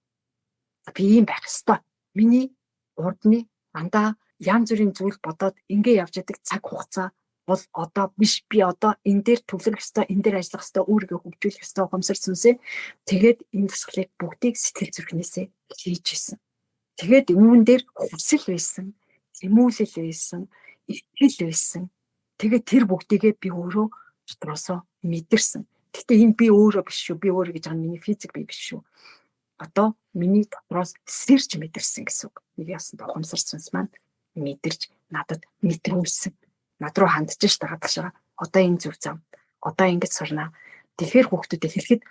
Би ийм байх ёстой. Миний урдны андаа янз бүрийн зүйл бодоод ингээ явж байгаа цаг хугацаа бол одоо биш, би одоо энэ дээр төвлөрөх ёстой, энэ дээр ажиллах ёстой, өөрийгөө хөгжүүлэх ёстой, ухамсар сүнсээ тэгээд энэ туслахыг бүгдийг сэтгэл зүрхнээсээ хийж исэн. Тэгээд үүн дээр хүсэл байсан, тэмүүлэл байсан, итгэл байсан. Тэгээд тэр бүгдийгээ би өөрөө дотроосоо мэдэрсэн. Гэхдээ энэ би өөрөө биш шүү. Би өөрөө гэж байгаа миний физик би биш шүү. Одоо миний дотроос сэрж мэдэрсэн гэсэн үг. Нэг ясанд ухамсар сүнс маань мэдэрч надад мэдрүүлсэн. Над руу хандж штэ гадагшаа. Одоо энэ зөв зам. Одоо ингэж сурнаа. Тэгэхээр хүүхдүүдэд хэлэхэд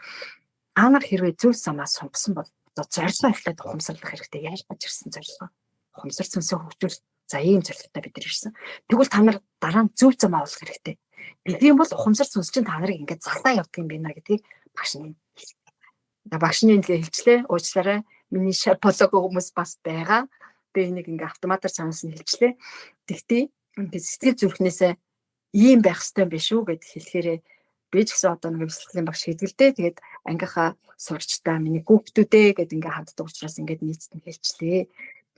та нар хэрвээ зөв замаа сонгосон бол одоо зорилгоо эхлээд ухамсарлах хэрэгтэй. Яаж бож ирсэн зорилгоо. Ухамсар сүнсээ хөгжүүл. За ийм зорилготой бид нар ирсэн. Тэгвэл та нар дараа нь зөв замаа олох хэрэгтэй. Тийм бол ухамсар сүнс чинь та нарыг ингэж залаа явдаг юм байна гэдгийг багш нь багш нь хэлжлээ. Уучлаарай. Миний шаполого хүмүүс бас байгаа. Би энийг ингээ автоматар санаас нь хэлжлээ. Тэгтээ ингээ сэтгэл зүрхнээсээ ийм байх хэрэгтэй биш үү гэд хэлэхээрээ би ч гэсэн одоо нэг бэлтгэлийн багш хэдгэлдээ. Тэгээд ангийнхаа сурчтаа миний хүүхдүүдээ гэд ингээ ханддаг учраас ингээд нийцэн хэлжлээ.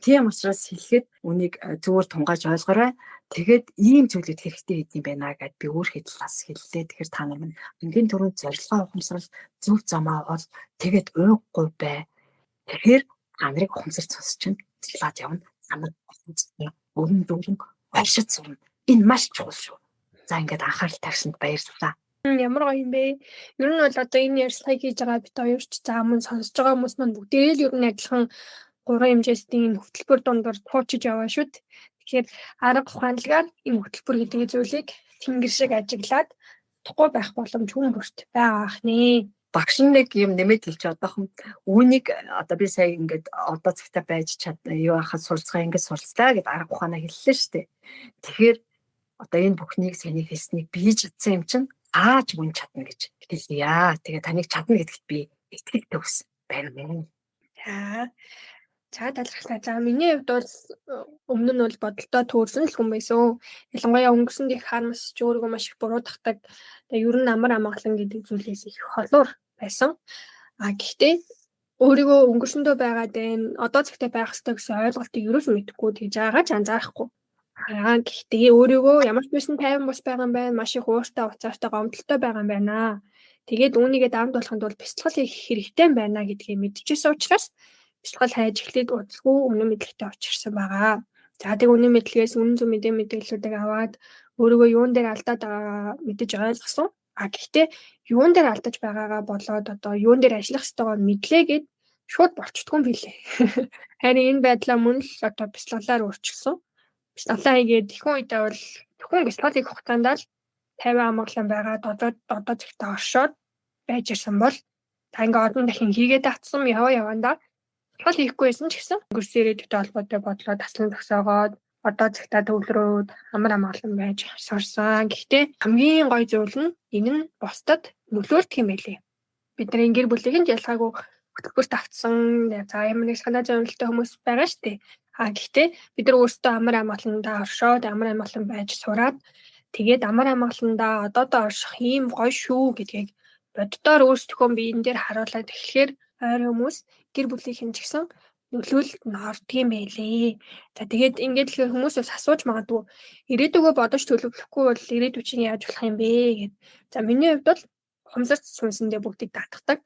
Тийм учраас хэлэхэд үнийг зүгээр тунгааж ойлгоорой. Тэгээд ийм зүйлүүд хэрэгтэй хэдий байна гэд би өөр талаас хэллээ. Тэгэхээр та нар минь энгийн төрөнд зорилгоо ухамсарал зөв замаа ол тэгээд уйггүй бай. Тэгэхээр та нарыг ухамсар цус чинь зилаад явна. Амар өрн дөрөн байшид сурна. Энэ маш чухал шүү. За ингээд анхаарал тавьсанд баярлалаа. Ямар гоё юм бэ? Ер нь бол одоо энэ ярьцлагыг хийж байгаа бид хоёр ч за мөн сонсож байгаа хүмүүс маань бүгдээ л ер нь адилхан 3 хэмжээсийн хөтөлбөр дундор туучиж яваа шүү дээ. Тэгэхээр арга ухаанлагаар энэ хөтөлбөр гэдэг зүйлийг тэнгэр шиг ажиглаад тухгүй байх боломж хүн бүрт байгаа ахнэ. Багш нэг юм нэмээд хэлж одоохон үүнийг одоо би сая ингээд одоо цагтаа байж юу ахад сурцгаа ингээд сурцлаа гэд арга ухаанаа хэллээ шүү дээ. Тэгэхээр одоо энэ бүхнийг саний хэлснийг бийж чадсан юм чинь ааж мөн чадна гэж хэлье. Тэгээ таныг чадна гэдэгт би итгэл төгс байна. За талархлаа. За миний хувьд бол өмнө нь бол бодолтой төөрсөн л хүн байсан. Ялангуяа өнгөрсөнд их харамсч өөрийгөө маш их буруудахдаг. Тэгээ ер нь амар амгалан гэдэг зүйлээс их холуур байсан. Гэхдээ өөрийгөө өнгөрсөндөө байгаад байна. Одоо цагтаа байх хэрэгтэй гэсэн ойлголтыг ерөөсөө мэдэхгүй тэгж байгаа ч анзаарахгүй. Гэхдээ өөрийгөө ямар ч байсан тайван бос байгаа юм байна. Маш их ууртай уцаартай гомдолтой байгаа юм байна. Тэгээд үүнийгээ давамд болоход бол бяцлал хийх хэрэгтэй байна гэдгийг мэдчихсэн учраас бяцлал хайж эхлээд удалгүй өмнө мэдлэгтэй учирсан байгаа. За тэг үнэн мэдлэгээс үнэн зөв мэдээллүүдийг аваад өөрийгөө юун дээр алдаад байгаагаа мэдэж ойлгосон. Гэхдээ юун дээр алдаж байгаагаа болоод одоо юун дээр ажиллах ёстойгоо мэдлээ гэд шууд болчтгүй юм билээ. Харин энэ байдлаа мөн л одоо бяцлаглаар өөрчилсөн. Бяцлалаа хийгээд их үедээ бол зөвхөн бяцлал хийх хугацаанд л 50 амгалан байгаад одоо зэгтээ оршоод байж ирсэн бол та ингээ одон дахин хийгээд татсан явандаа бяцлал хийхгүй байсан ч гэсэн өнгөрсөн ирээдүйтэй холбоотой бодлоо таслан зогсоогоод одоо зэгтээ төвлөрөөд амар амгалан байж сурсан. Гэхдээ хамгийн гоё зүйл нь энэ нь бусдад нөлөөлдөг юм байлээ. Бидний гэр бүлийг нь ялгаагүй хөтөлбөрт автсан. За ямар нэг санаа зовлонтой хүмүүс байгаа шүү дээ. Гэхдээ бид нар өөрсдөө амар амгаландаа оршоод амар амгалан байж сураад тэгээд амар амгаландаа одоодоо орших ийм гоё шүү гэдгийг боддоор өөрсдөө биен дээр харуулад эхлэхээр ойр хүмүүс гэр бүлийнхэн ч гэсэн нөлөөлөлт нь ордог юм байлээ. За тэгээд ингээд л хүмүүс бас асууж магадгүй ирээдүгөө бодож төлөвлөхгүй бол ирээдүй чинь яаж болох юм бэ гэд. За миний хувьд бол ухамсар сүнсэндээ бүгдийг даатгадаг.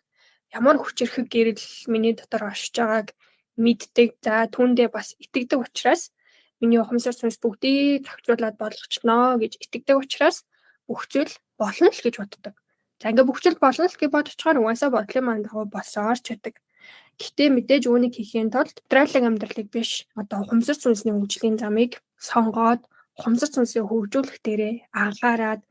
Ямар хүчирхэг гэрэл миний дотор оршиж байгааг мэддэг. За түүндээ бас итгэдэг учраас миний ухамсар сүнс бүгдийг тохижуулаад болгочноо гэж итгэдэг учраас бүх зүйл болно л гэж боддог. За ингээ бүх зүйл болно л гэж бодчихоор угаасаа бодлын маань дагуу босоор ч байдаг. Гэхдээ мэдээж үүнийг хийхийн тулд дотралаг амьдралыг биш одоо ухамсар сүнсний хөгжлийн замыг сонгоод ухамсар сүнсээ хөгжүүлэх дээрээ анхаарад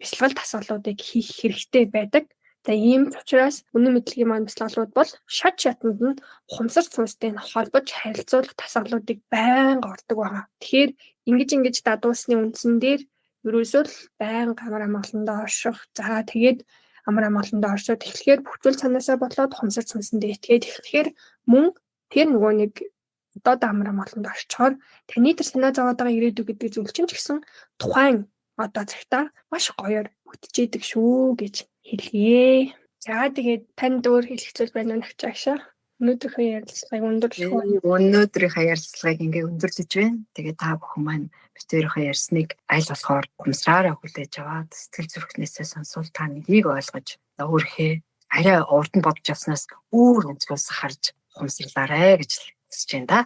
бяцлал тасгалуудыг хийх хэрэгтэй байдаг. За ийм учраас үнэн мэдлэгийн маань бяцлаглууд бол шат шатанд нь ухамсар сүнстэй холбож харилцуулах тасгалуудыг байнга ордог байгаа. Тэгэхээр ингэж дадуусны үндсэн дээр ерөөсөө л байнга амар амгаландаа орших. За тэгээд амар амгаландаа оршоод эхлэхээр бүхэл цанаасаа болоод ухамсар сүнсэндээ итгээд эхлэхээр мөн тэр нөгөө нэг одоо амар амгаландаа орчхоор таны тэр санаа зовоод байгаа ирээдүй гэдэг зүйл чинь ч гэсэн тухайн одоо цагтаа маш гоёор бүтчихэдэг шүү гэж хэлье. За тэгээд танд өөр хэлэх зүйл байна уу нагчаагшаа? Өнөөдрийнхөө ярилцлагыг өндөрлөх үү? Өнөөдрийнхөө ярилцлагыг ингээ өндөрлөж байна. Тэгээ та бүхэн маань битээрийнхөө ярьсныг аль болохоор гомсраараа хүлээж аваад сэтгэл зүрхнээсээ сонсвол та нёгийг ойлгож өөрийнхөө арай урд нь бодож явснаас өөр өнцгөөс харж ухамсарлаарай гэж хүсэж байна да.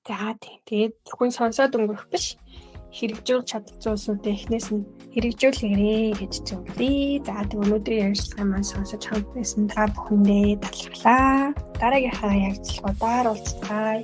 За тэгээд зөвхөн сонсоод өнгөрөх биш. Хэрэгжүүлж чадсан зүйлсүүдээ эхнээс нь хэрэгжүүлээрэй гэж зөвлөе. За тэг өнөөдрийн ярилцлагыг маань сонсож хамт байсан та бүхэндээ талархлаа. Дараагийнхаа ярилцлагуудаар уулзцгаая.